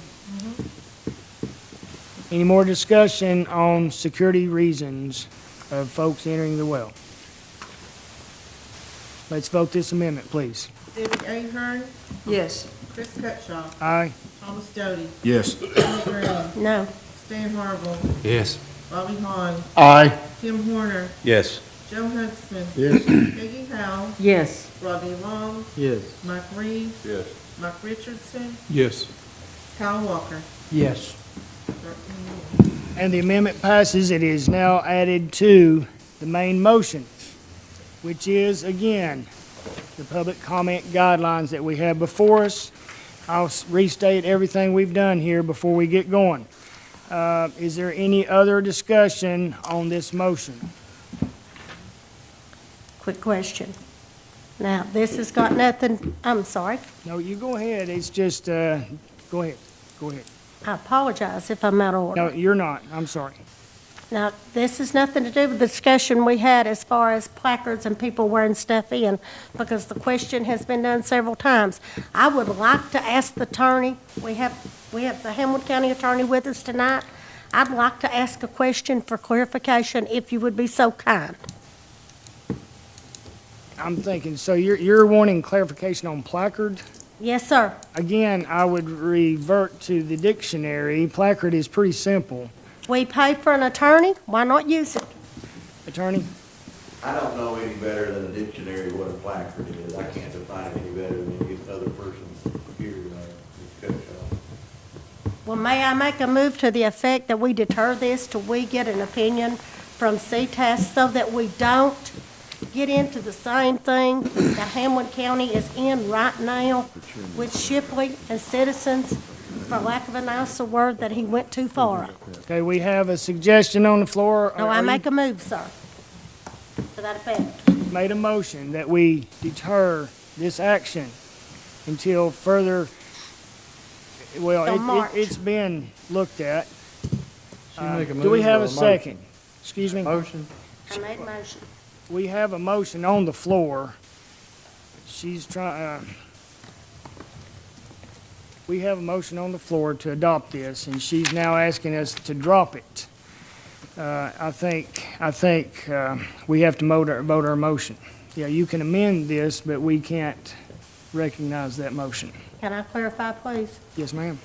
Any more discussion on security reasons of folks entering the well? Let's vote this amendment, please. Debbie Ahern, Yes. Chris Cutshaw, Aye. Thomas Doty, Yes. Tommy Green, No. Stan Harville, Yes. Bobby Hahn, Aye. Tim Horner, Yes. Joe Huntsman, Yes. Peggy Howe, Yes. Rodney Long, Yes. Mike Reed, Yes. Mike Richardson, Yes. Kyle Walker. Yes. 13 yes. And the amendment passes. It is now added to the main motion, which is, again, the public comment guidelines that we have before us. I'll restate everything we've done here before we get going. Is there any other discussion on this motion? Quick question. Now, this has got nothing, I'm sorry. No, you go ahead. It's just, go ahead. Go ahead. I apologize if I'm out of order. No, you're not. I'm sorry. Now, this has nothing to do with the discussion we had as far as placards and people wearing stuff in, because the question has been done several times. I would like to ask the attorney, we have the Hamblen County Attorney with us tonight. I'd like to ask a question for clarification, if you would be so kind. I'm thinking, so you're wanting clarification on placard? Yes, sir. Again, I would revert to the dictionary. Placard is pretty simple. We pay for an attorney, why not use it? Attorney? I don't know any better than a dictionary what a placard is. I can't define it any better than any other person here, Ms. Cutchall. Well, may I make a move to the effect that we deter this till we get an opinion from CTAS so that we don't get into the same thing that Hamblen County is in right now with Shipley and Citizens, for lack of a nicer word, that he went too far. Okay, we have a suggestion on the floor. No, I make a move, sir, to that effect. Made a motion that we deter this action until further, well, it's been looked at. Do we have a second? Excuse me? Motion. I made a motion. We have a motion on the floor. She's trying, we have a motion on the floor to adopt this, and she's now asking us to drop it. I think we have to vote our motion. Yeah, you can amend this, but we can't recognize that motion. Can I clarify, please? Yes, ma'am.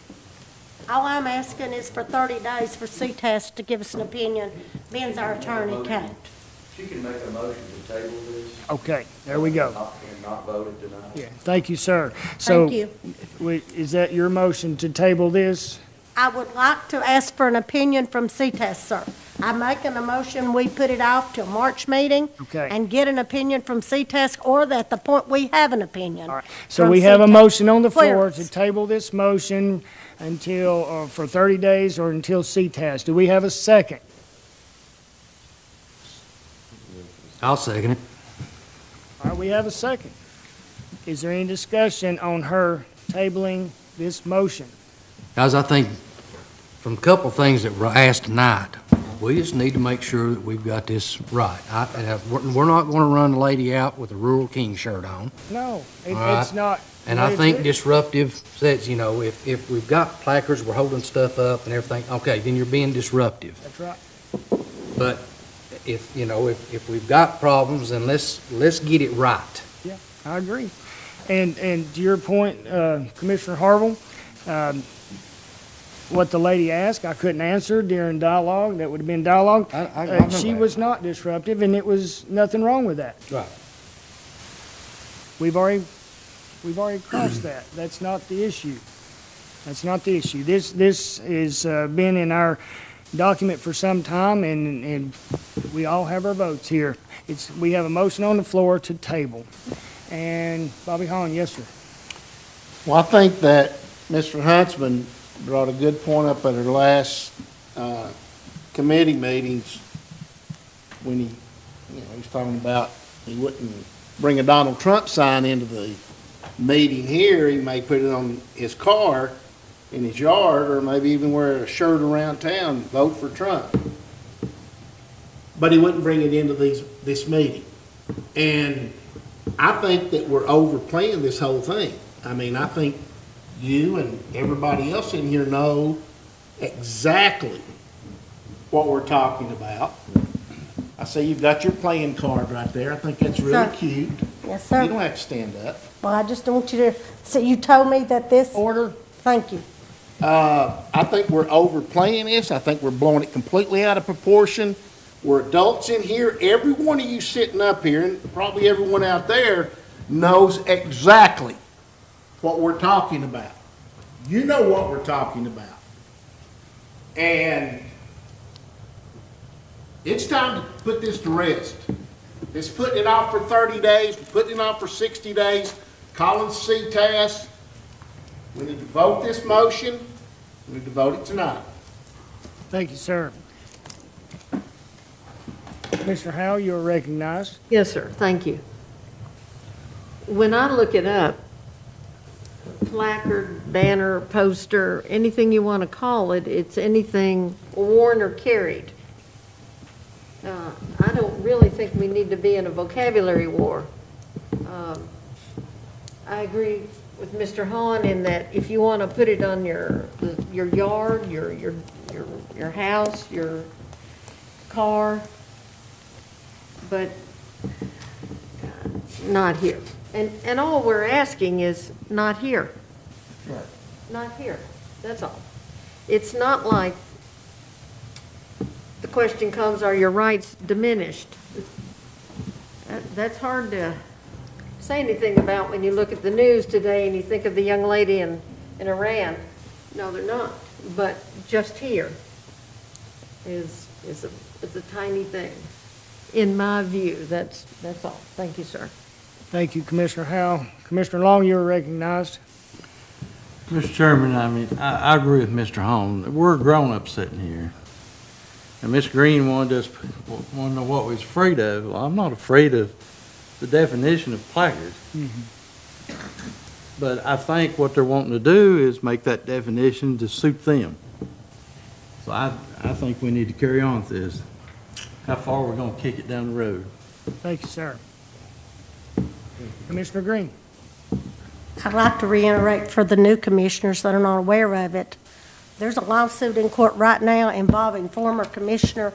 All I'm asking is for 30 days for CTAS to give us an opinion. Ben's our attorney, can't. She can make a motion to table this. Okay, there we go. And not vote it tonight. Yeah, thank you, sir. So, Thank you. Is that your motion to table this? I would like to ask for an opinion from CTAS, sir. I'm making a motion, we put it off till March meeting. Okay. And get an opinion from CTAS, or at the point we have an opinion. All right. So from we have a CTAS. motion on the floor Clearance. to table this motion until, for 30 days or until CTAS. Do we have a second? I'll second it. All right, we have a second. Is there any discussion on her tabling this motion? Guys, I think from a couple of things that were asked tonight, we just need to make sure that we've got this right. We're not going to run the lady out with a Rural King shirt on. No, All right. it's not. And I think disruptive says, you know, if we've got placards, we're holding stuff up and everything, okay, then you're being disruptive. That's right. But if, you know, if we've got problems, then let's get it right. Yeah, I agree. And to your point, Commissioner Harville, what the lady asked, I couldn't answer during dialogue. That would have been dialogue. She was not disruptive, and it was nothing wrong with that. Right. We've already crossed that. That's not the issue. That's not the issue. This has been in our document for some time, and we all have our votes here. We have a motion on the floor to table. And Bobby Hahn, yes, sir. Well, I think that Mr. Huntsman brought a good point up at our last committee meetings when he's talking about he wouldn't bring a Donald Trump sign into the meeting here. He may put it on his car in his yard, or maybe even wear a shirt around town, vote for Trump. But he wouldn't bring it into this meeting. And I think that we're overplaying this whole thing. I mean, I think you and everybody else in here know exactly what we're talking about. I see you've got your playing card right there. I think that's really cute. Yes, sir. You don't have to stand up. Well, I just want you to, so you told me that this. Order. Thank you. I think we're overplaying this. I think we're blowing it completely out of proportion. We're adults in here. Every one of you sitting up here, and probably everyone out there, knows exactly what we're talking about. You know what we're talking about. And it's time to put this to rest. It's putting it off for 30 days, putting it off for 60 days, calling CTAS. We need vote this motion, we need to vote it tonight. Thank you, sir. Commissioner Howell, you are recognized. Yes, sir, thank you. When I look it up, placard, banner, poster, anything you want to call it, it's anything worn or carried. I don't really think we need to be in a vocabulary war. I agree with Mr. Hahn in that if you want to put it on your yard, your house, your car, but not here. And all we're asking is not here. Right. Not here, that's all. It's not like the question comes, are your rights diminished? That's hard to say anything about when you look at the news today and you think of the young lady in Iran. No, they're not. But just here is a tiny thing. In my view, that's all. Thank you, sir. Thank you, Commissioner Howell. Commissioner Long, you are recognized. Mr. Chairman, I agree with Mr. Hahn. We're grown-ups sitting here. And Ms. Green wanted to know what we was afraid of. Well, I'm not afraid of the definition of placard. But I think what they're wanting to do is make that definition to suit them. So I think we need to carry on with this. How far we're going to kick it down the road. Thank you, sir. Commissioner Green. I'd like to reiterate for the new commissioners that are not aware of it, there's a lawsuit in court right now involving former Commissioner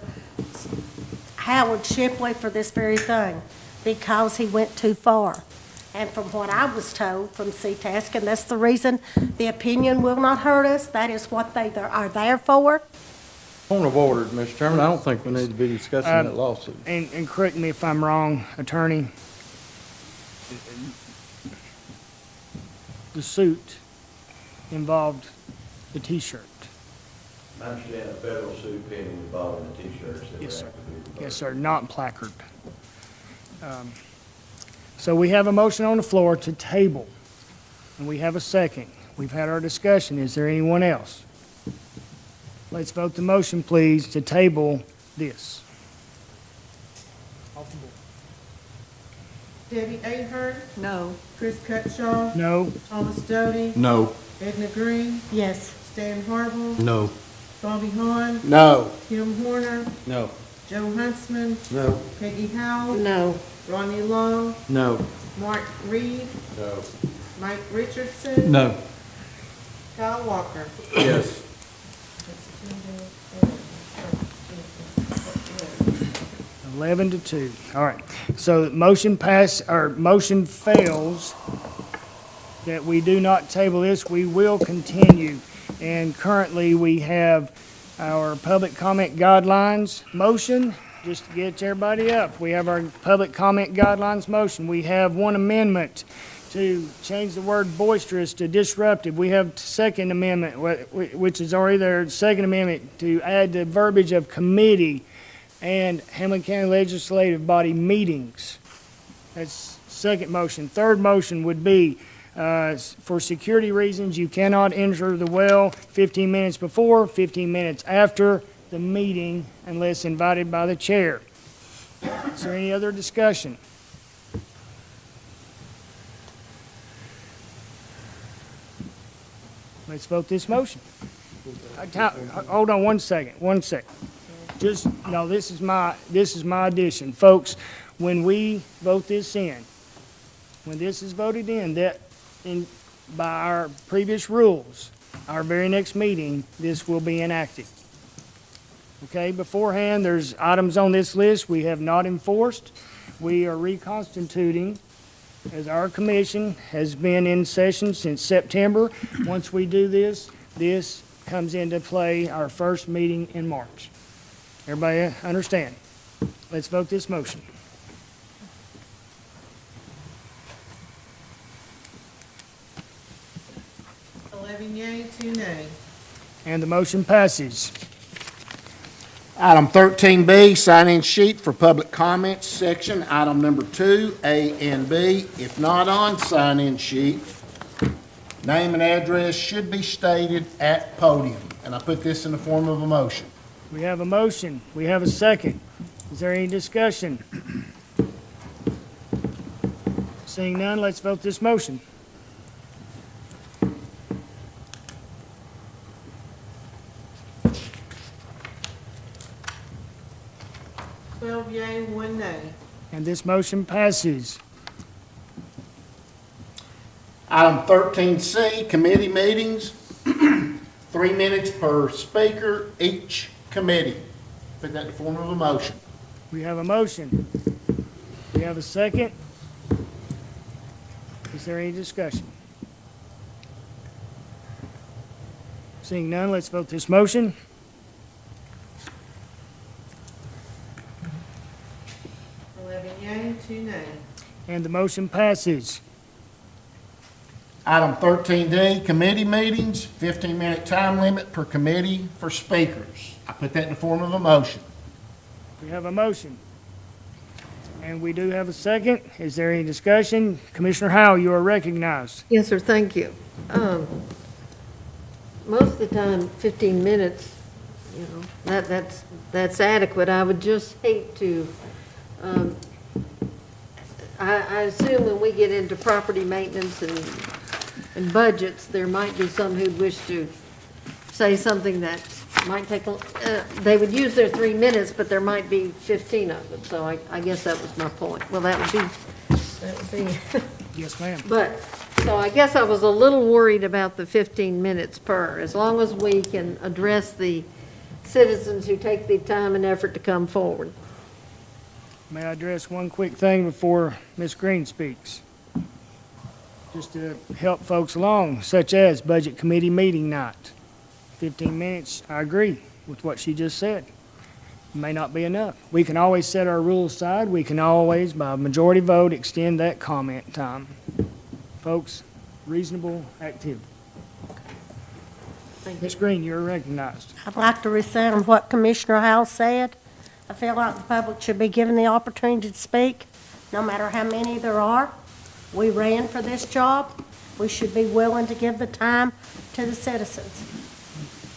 Howard Shipley for this very thing, because he went too far. And from what I was told from CTASC, and that's the reason the opinion will not hurt us, that is what they are there for. Point of order, Mr. Chairman, I don't think we need to be discussing that lawsuit. And correct me if I'm wrong, Attorney. The suit involved the T-shirt. I understand a federal suit pending involving the T-shirts. Yes, sir. Yes, sir, not placard. So we have a motion on the floor to table, and we have a second. We've had our discussion. Is there anyone else? Let's vote the motion, please, to table this. Off the board. Debbie Ahern, No. Chris Cutshaw, No. Thomas Doty, No. Edna Green, Yes. Stan Harville, No. Bobby Hahn, No. Tim Horner, No. Joe Huntsman, No. Peggy Howell, No. Ronnie Long, No. Mark Reed, No. Mike Richardson, No. Kyle Walker. Yes. 11-2. All right. So motion fails that we do not table this. We will continue. And currently we have our public comment guidelines motion. Just to get everybody up, we have our public comment guidelines motion. We have one amendment to change the word boisterous to disruptive. We have second amendment, which is already there. Second amendment to add the verbiage of committee and Hamblen County Legislative Body meetings. That's second motion. Third motion would be for security reasons, you cannot enter the well 15 minutes before, 15 minutes after the meeting unless invited by the chair. Is there any other discussion? Let's vote this motion. Hold on one second. Just, no, this is my addition. Folks, when we vote this in, when this is voted in, by our previous rules, our very next meeting, this will be enacted. Okay, beforehand, there's items on this list we have not enforced. We are reconstituting, as our commission has been in session since September. Once we do this, this comes into play our first meeting in March. Everybody understand? Let's vote this motion. Yea, 2 nay. And the motion passes. Item 13B, sign-in sheet for public comments section, item number 2, A and B. If not on sign-in sheet, Name and address should be stated at podium, and I put this in the form of a motion. We have a motion. We have a second. Is there any discussion? Seeing none, let's vote this motion. Yea, 1 nay. And this motion passes. Item 13C, committee meetings, 3 minutes per speaker, each committee. Put that in the form of a motion. We have a motion. We have a second. Is there any discussion? Seeing none, let's vote this motion. Yea, 2 nay. And the motion passes. Item 13D, committee meetings, 15-minute time limit per committee for speakers. I put that in the form of a motion. We have a motion. And we do have a second. Is there any discussion? Commissioner Howell, you are recognized. Yes, sir, thank you. Most of the time, 15 minutes, you know, that's adequate. I would just hate to, I assume when we get into property maintenance and budgets, there might be some who'd wish to say something that might take, they would use their 3 minutes, but there might be 15 of them. So I guess that was my point. Well, that would be. Yes, ma'am. But, so I guess I was a little worried about the 15 minutes per, as long as we can address the citizens who take the time and effort to come forward. May I address one quick thing before Ms. Green speaks? Just to help folks along, such as budget committee meeting night. 15 minutes, I agree with what she just said. May not be enough. We can always set our rules aside. We can always, by majority vote, extend that comment time. Folks, reasonable activity. Ms. Green, you're recognized. I'd like to rescind what Commissioner Howell said. I feel like the public should be given the opportunity to speak, no matter how many there are. We ran for this job. We should be willing to give the time to the citizens.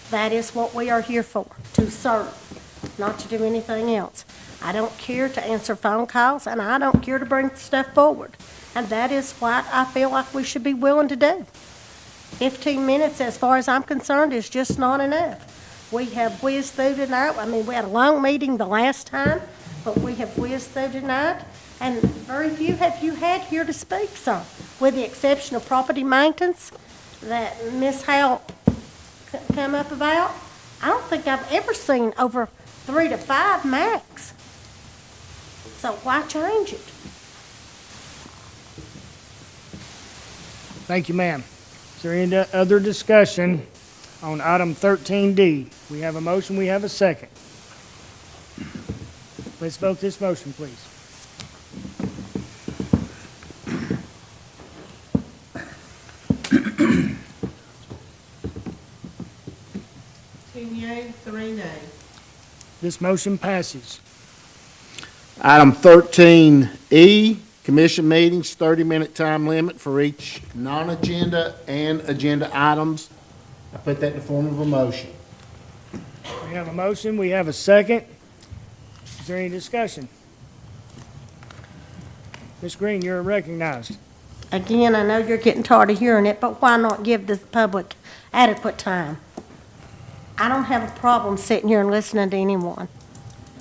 That is what we are here for, to serve, not to do anything else. I don't care to answer phone calls, and I don't care to bring stuff forward. And that is what I feel like we should be willing to do. 15 minutes, as far as I'm concerned, is just not enough. We have whizzed through tonight. I mean, we had a long meeting the last time, but we have whizzed through tonight, and very few have you had here to speak, sir, with the exception of property maintenance that Ms. Howell come up about. I don't think I've ever seen over 3 to 5 max. So why change it? Thank you, ma'am. Is there any other discussion on item 13D? We have a motion, we have a second. Let's vote this motion, please. Yea, 3 nay. This motion passes. Item 13E, commission meetings, 30-minute time limit for each non-agenda and agenda items. I put that in the form of a motion. We have a motion, we have a second. Is there any discussion? Ms. Green, you're recognized. Again, I know you're getting tired of hearing it, but why not give the public adequate time? I don't have a problem sitting here and listening to anyone,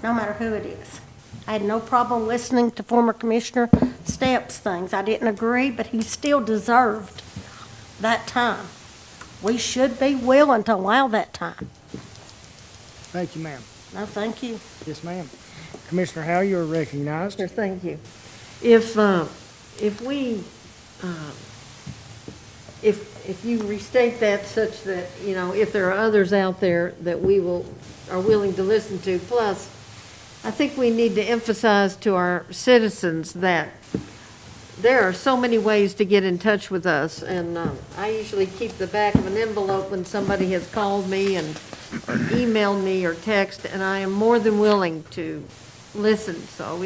no matter who it is. I had no problem listening to former Commissioner Stepp's things. I didn't agree, but he still deserved that time. We should be willing to allow that time. Thank you, ma'am. No, thank you. Yes, ma'am. Commissioner Howell, you're recognized. Sure, thank you. If you restate that such that, you know, if there are others out there that are willing to listen to, plus, I think we need to emphasize to our citizens that there are so many ways to get in touch with us, and I usually keep the back of an envelope when somebody has called me or emailed me or text, and I am more than willing to listen. So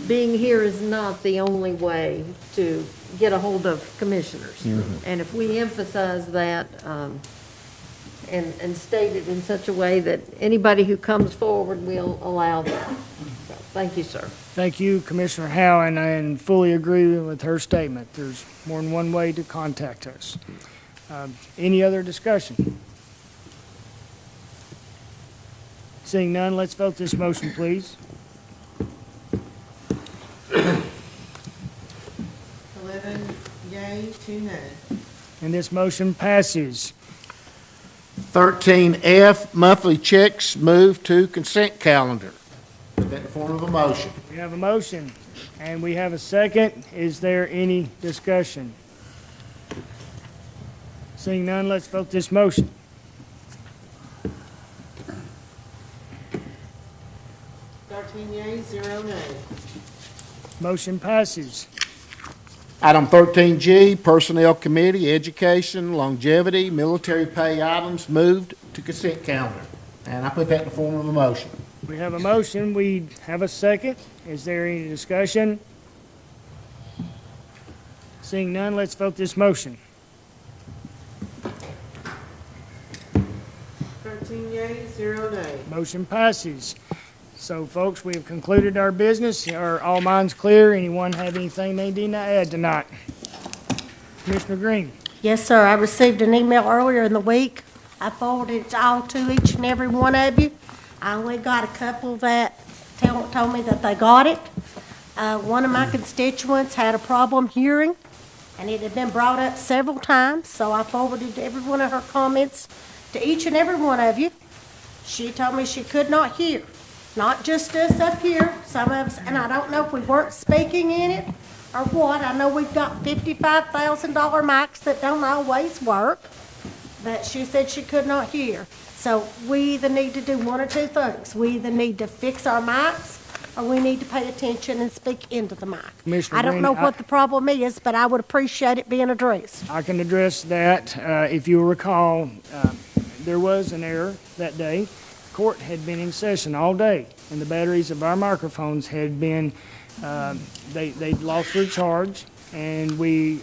being here is not the only way to get a hold of commissioners. And if we emphasize that, and state it in such a way that anybody who comes forward will allow that. So, thank you, sir. Thank you, Commissioner Howe, and I fully agree with her statement. There's more than one way to contact us. Any other discussion? Seeing none, let's vote this motion, please. 11 yea, 2 nay. And this motion passes. 13F, monthly checks moved to consent calendar. Put that in the form of a motion. We have a motion, and we have a second. Is there any discussion? Seeing none, let's vote this motion. Yea, 0 nay. Motion passes. Item 13G, Personnel Committee, Education, Longevity, Military Pay items moved to consent calendar. And I put that in the form of a motion. We have a motion. We have a second. Is there any discussion? Seeing none, let's vote this motion. 13 yea, 0 nay. Motion passes. So, folks, we have concluded our business. Are all minds clear? Anyone have anything they need to add tonight? Commissioner Green? Yes, sir. I received an email earlier in the week. I forwarded it all to each and every one of you. I only got a couple that told me that they got it. One of my constituents had a problem hearing, and it had been brought up several times, so I forwarded every one of her comments to each and every one of you. She told me she could not hear. Not just us up here, some of us, and I don't know if we weren't speaking in it or what. I know we've got $55,000 mics that don't always work, but she said she could not hear. So we either need to do one or two things. We either need to fix our mics, or we need to pay attention and speak into the mic. Commissioner I don't Green, know what the problem is, but I would appreciate it being addressed. I can address that. If you recall, there was an error that day. Court had been in session all day, and the batteries of our microphones had been, they'd lost their charge, and we're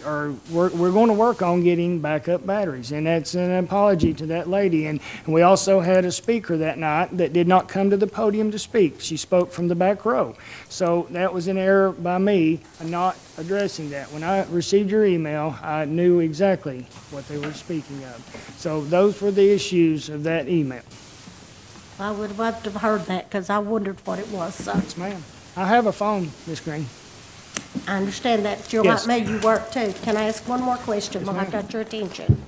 going to work on getting backup batteries, and that's an apology to that lady. And we also had a speaker that night that did not come to the podium to speak. She spoke from the back row. So that was an error by me not addressing that. When I received your email, I knew exactly what they were speaking of. So those were the issues of that email. I would have loved to have heard that, because I wondered what it was, so. Yes, ma'am. I have a phone, Ms. Green. I understand that, but you're Yes. like me, you work too. Can I ask one more question while I got your attention?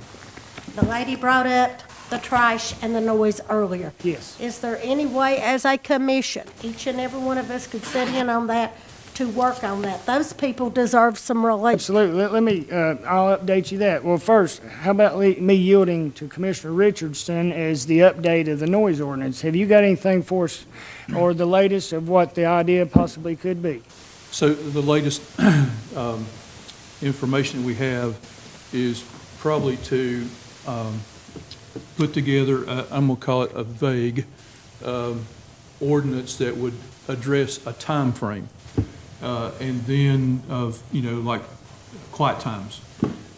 The lady brought up the trash and the noise earlier. Yes. Is there any way, as a commission, each and every one of us could sit in on that to work on that? Those people deserve some relief. Absolutely. Let me, I'll update you that. Well, first, how about me yielding to Commissioner Richardson as the update of the noise ordinance? Have you got anything for us, or the latest of what the idea possibly could be? So the latest information that we have is probably to put together, I'm going to call it a vague ordinance that would address a time frame. And then of, like quiet times.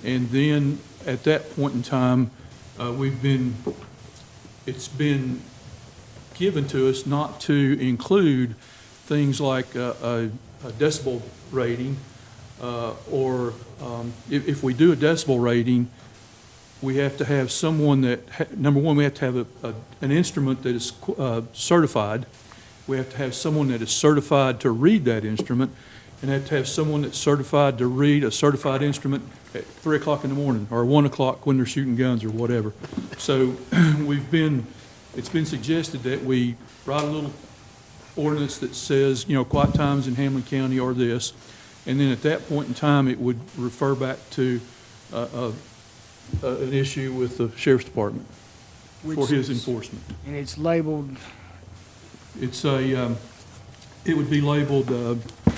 And then at that point in time, it's been given to us not to include things like a decibel rating, or if we do a decibel rating, we have to have someone that, number one, we have to have an instrument that is certified. We have to have someone that is certified to read that instrument, and have to have someone that's certified to read a certified instrument at 3 o'clock in the morning, or 1 o'clock when they're shooting guns or whatever. So it's been suggested that we write a little ordinance that says, quiet times in Hamblen County are this, and then at that point in time, it would refer back to an issue with the Sheriff's Department for his enforcement. And it's labeled? It would be labeled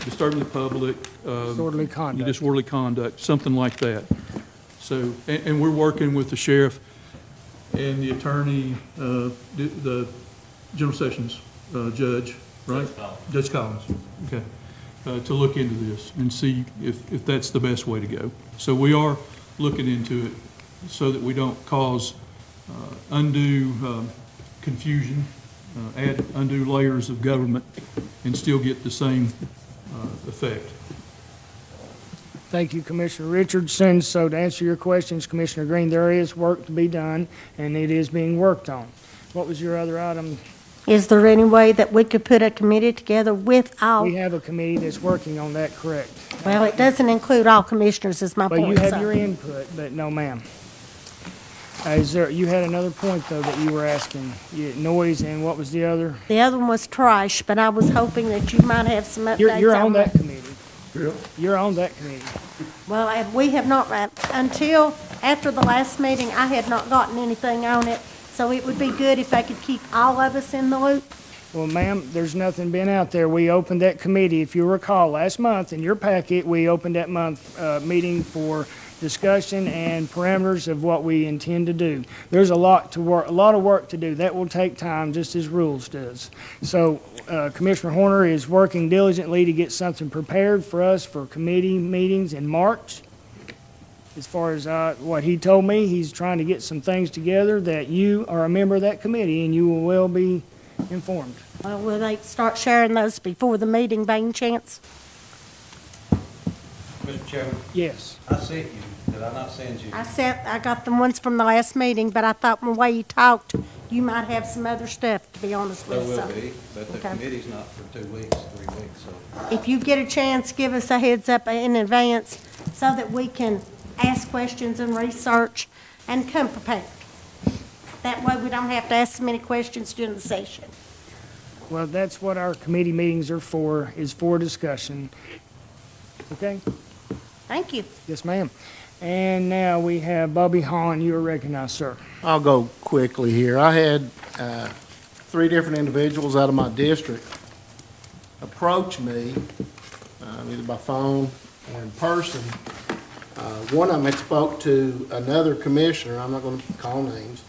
disturbing the public. Disorderly conduct. Disorderly conduct, something like that. So, and we're working with the sheriff and the attorney, the General Sessions judge, right? Judge Collins. Okay. to look into this and see if that's the best way to go. So we are looking into it so that we don't cause undue confusion, add undue layers of government, and still get the same effect. Thank you, Commissioner Richardson. So to answer your questions, Commissioner Green, there is work to be done, and it is being worked on. What was your other item? Is there any way that we could put a committee together with all? We have a committee that's working on that, correct? Well, it doesn't include all commissioners, is my But point. you have so. your input, but no, ma'am. You had another point, though, that you were asking. Noise, and what was the other? The other one was trash, but I was hoping that you might have some updates. You're on that that. committee. You're on that committee. Well, we have not, until after the last meeting, I had not gotten anything on it, so it would be good if I could keep all of us in the loop. Well, ma'am, there's nothing been out there. We opened that committee, if you recall, last month in your packet, we opened that meeting for discussion and parameters of what we intend to do. There's a lot of work to do. That will take time, just as rules does. So Commissioner Horner is working diligently to get something prepared for us for committee meetings in March. As far as what he told me, he's trying to get some things together that you are a member of that committee and you will well be informed. Will they start sharing those before the meeting by any chance? Mr. Chairman, Yes. I sent you, did I not send you? I got the ones from the last meeting, but I thought from the way you talked, you might have some other stuff, to be honest There with you. will so- be, but the Okay. committee's not for 2 weeks, 3 weeks, so. If you get a chance, give us a heads up in advance so that we can ask questions and research and come prepared. That way we don't have to ask so many questions during the session. Well, that's what our committee meetings are for, is for discussion. Okay? Thank you. Yes, ma'am. And now we have Bobby Hahn. You are recognized, sir. I'll go quickly here. I had 3 different individuals out of my district approach me, either by phone or in person. One of them had spoke to another commissioner, I'm not going to call names,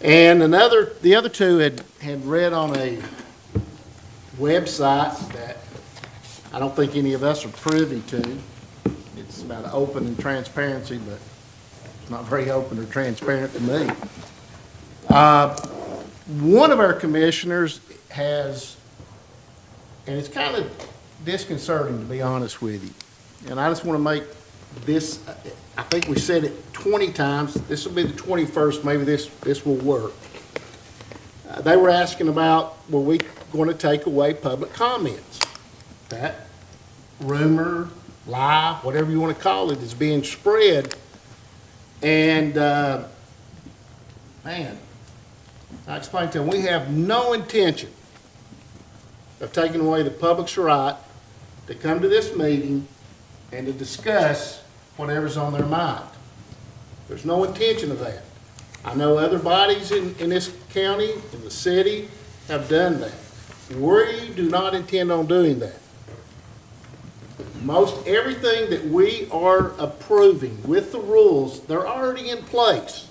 and the other 2 had read on a website that I don't think any of us are privy to. It's about open and transparency, but it's not very open or transparent to me. One of our commissioners has, and it's kind of disconcerting to be honest with you, and I just want to make this, I think we said it 20 times, this will be the 21st, maybe this will work. They were asking about, were we going to take away public comments? That rumor, lie, whatever you want to call it, is being spread. And, man, I explained to them, we have no intention of taking away the public's right to come to this meeting and to discuss whatever's on their mind. There's no intention of that. I know other bodies in this county, in the city, have done that. We do not intend on doing that. Most everything that we are approving with the rules, they're already in place.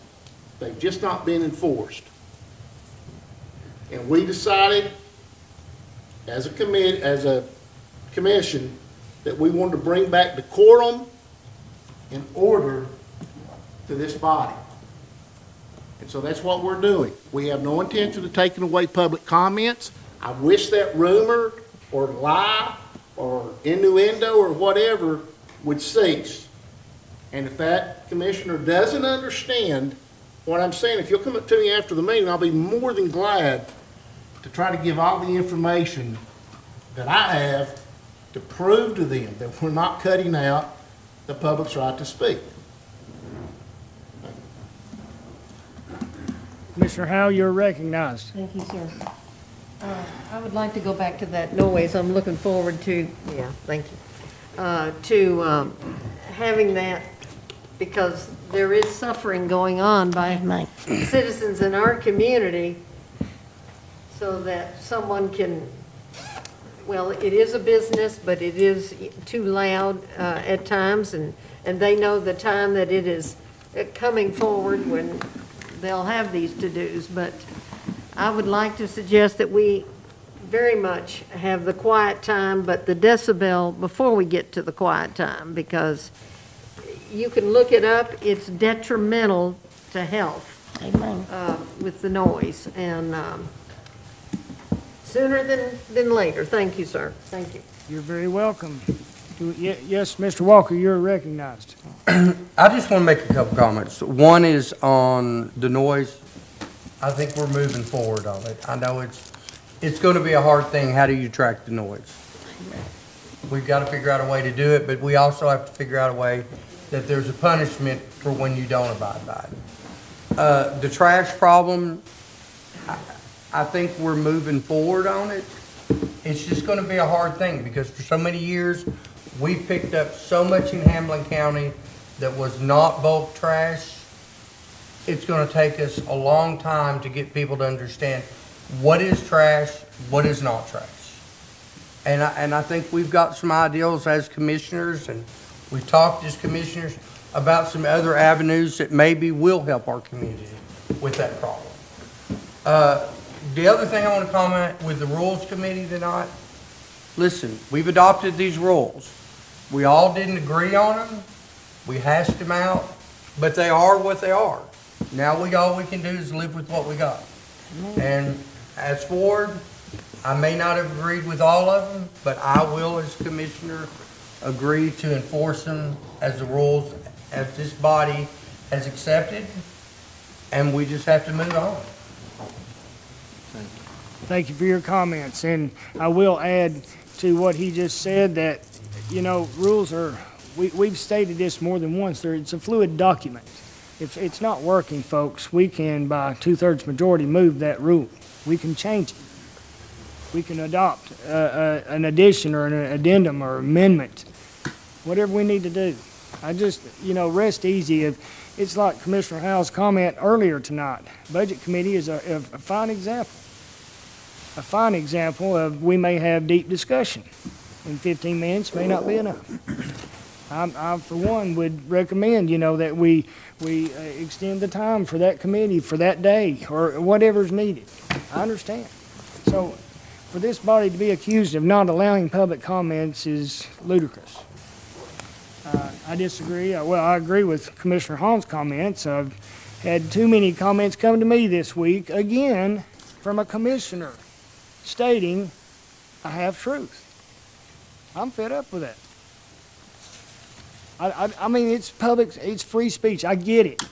They've just not been enforced. And we decided as a commission that we wanted to bring back decorum and order to this body. And so that's what we're doing. We have no intention of taking away public comments. I wish that rumor or lie or innuendo or whatever would cease. And if that commissioner doesn't understand what I'm saying, if you'll come up to me after the meeting, I'll be more than glad to try to give all the information that I have to prove to them that we're not cutting out the public's right to speak. Commissioner Howe, you're recognized. Thank you, sir. I would like to go back to that noise. I'm looking forward to, yeah, thank you, to having that, because there is suffering going on by citizens in our community, so that someone can, well, it is a business, but it is too loud at times, and they know the time that it is coming forward when they'll have these to-dos. But I would like to suggest that we very much have the quiet time, but the decibel before we get to the quiet time, because you can look it up, it's detrimental to health. Amen. With the noise, and sooner than later. Thank you, sir. Thank you. You're very welcome. Yes, Mr. Walker, you're recognized. I just want to make a couple comments. One is on the noise. I think we're moving forward on it. I know it's going to be a hard thing. How do you track the noise? We've got to figure out a way to do it, but we also have to figure out a way that there's a punishment for when you don't abide by it. The trash problem, I think we're moving forward on it. It's just going to be a hard thing because for so many years, we picked up so much in Hamblen County that was not bulk trash. It's going to take us a long time to get people to understand what is trash, what is not trash. And I think we've got some ideals as commissioners, and we've talked as commissioners about some other avenues that maybe will help our community with that problem. The other thing I want to comment with the Rules Committee tonight, listen, we've adopted these rules. We all didn't agree on them. We hashed them out, but they are what they are. Now all we can do is live with what we got. And as forward, I may not have agreed with all of them, but I will, as commissioner, agree to enforce them as the rules, as this body has accepted, and we just have to move on. Thank you for your comments, and I will add to what he just said that, you know, rules are, we've stated this more than once, it's a fluid document. If it's not working, folks, we can, by 2/3 majority, move that rule. We can change it. We can adopt an addition or an addendum or amendment, whatever we need to do. I just, you know, rest easy. It's like Commissioner Howell's comment earlier tonight. Budget Committee is a fine example. A fine example of we may have deep discussion, and 15 minutes may not be enough. I for one, would recommend, you know, that we extend the time for that committee for that day or whatever's needed. I understand. So for this body to be accused of not allowing public comments is ludicrous. I disagree. Well, I agree with Commissioner Hahn's comments. I've had too many comments come to me this week, again, from a commissioner stating I have truth. I'm fed up with that. I mean, it's public, it's free speech, I get it.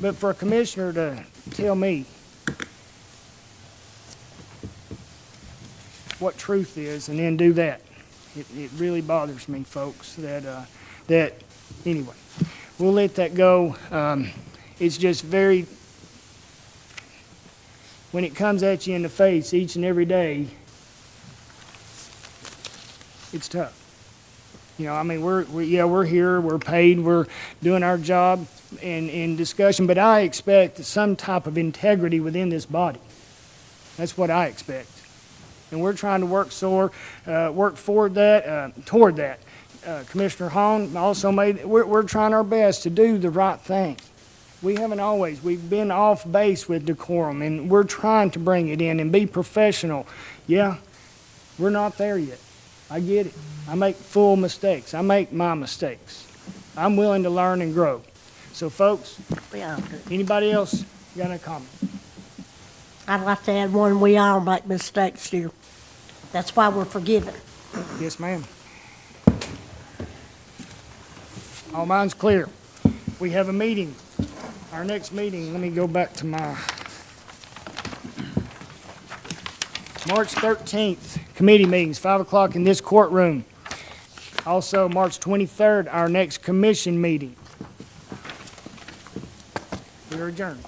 But for a commissioner to tell me what truth is and then do that, it really bothers me, folks, that anyway, we'll let that go. It's just very, when it comes at you in the face each and every day, it's tough. You know, I mean, we're here, we're paid, we're doing our job in discussion, but I expect some type of integrity within this body. That's what I expect. And we're trying to work toward that. Commissioner Hahn also we're trying our best to do the right thing. We haven't always. We've been off base with decorum, and we're trying to bring it in and be professional. Yeah, we're not there yet. I get it. I make full mistakes. I make my mistakes. I'm willing to learn and grow. So, folks, anybody else got a comment? I'd like to add one. We all make mistakes here. That's why we're forgiven. Yes, ma'am. All minds clear. We have a meeting. Our next meeting, let me go back to my March 13th, committee meetings, 5 o'clock in this courtroom. Also, March 23rd, our next commission meeting. We are adjourned.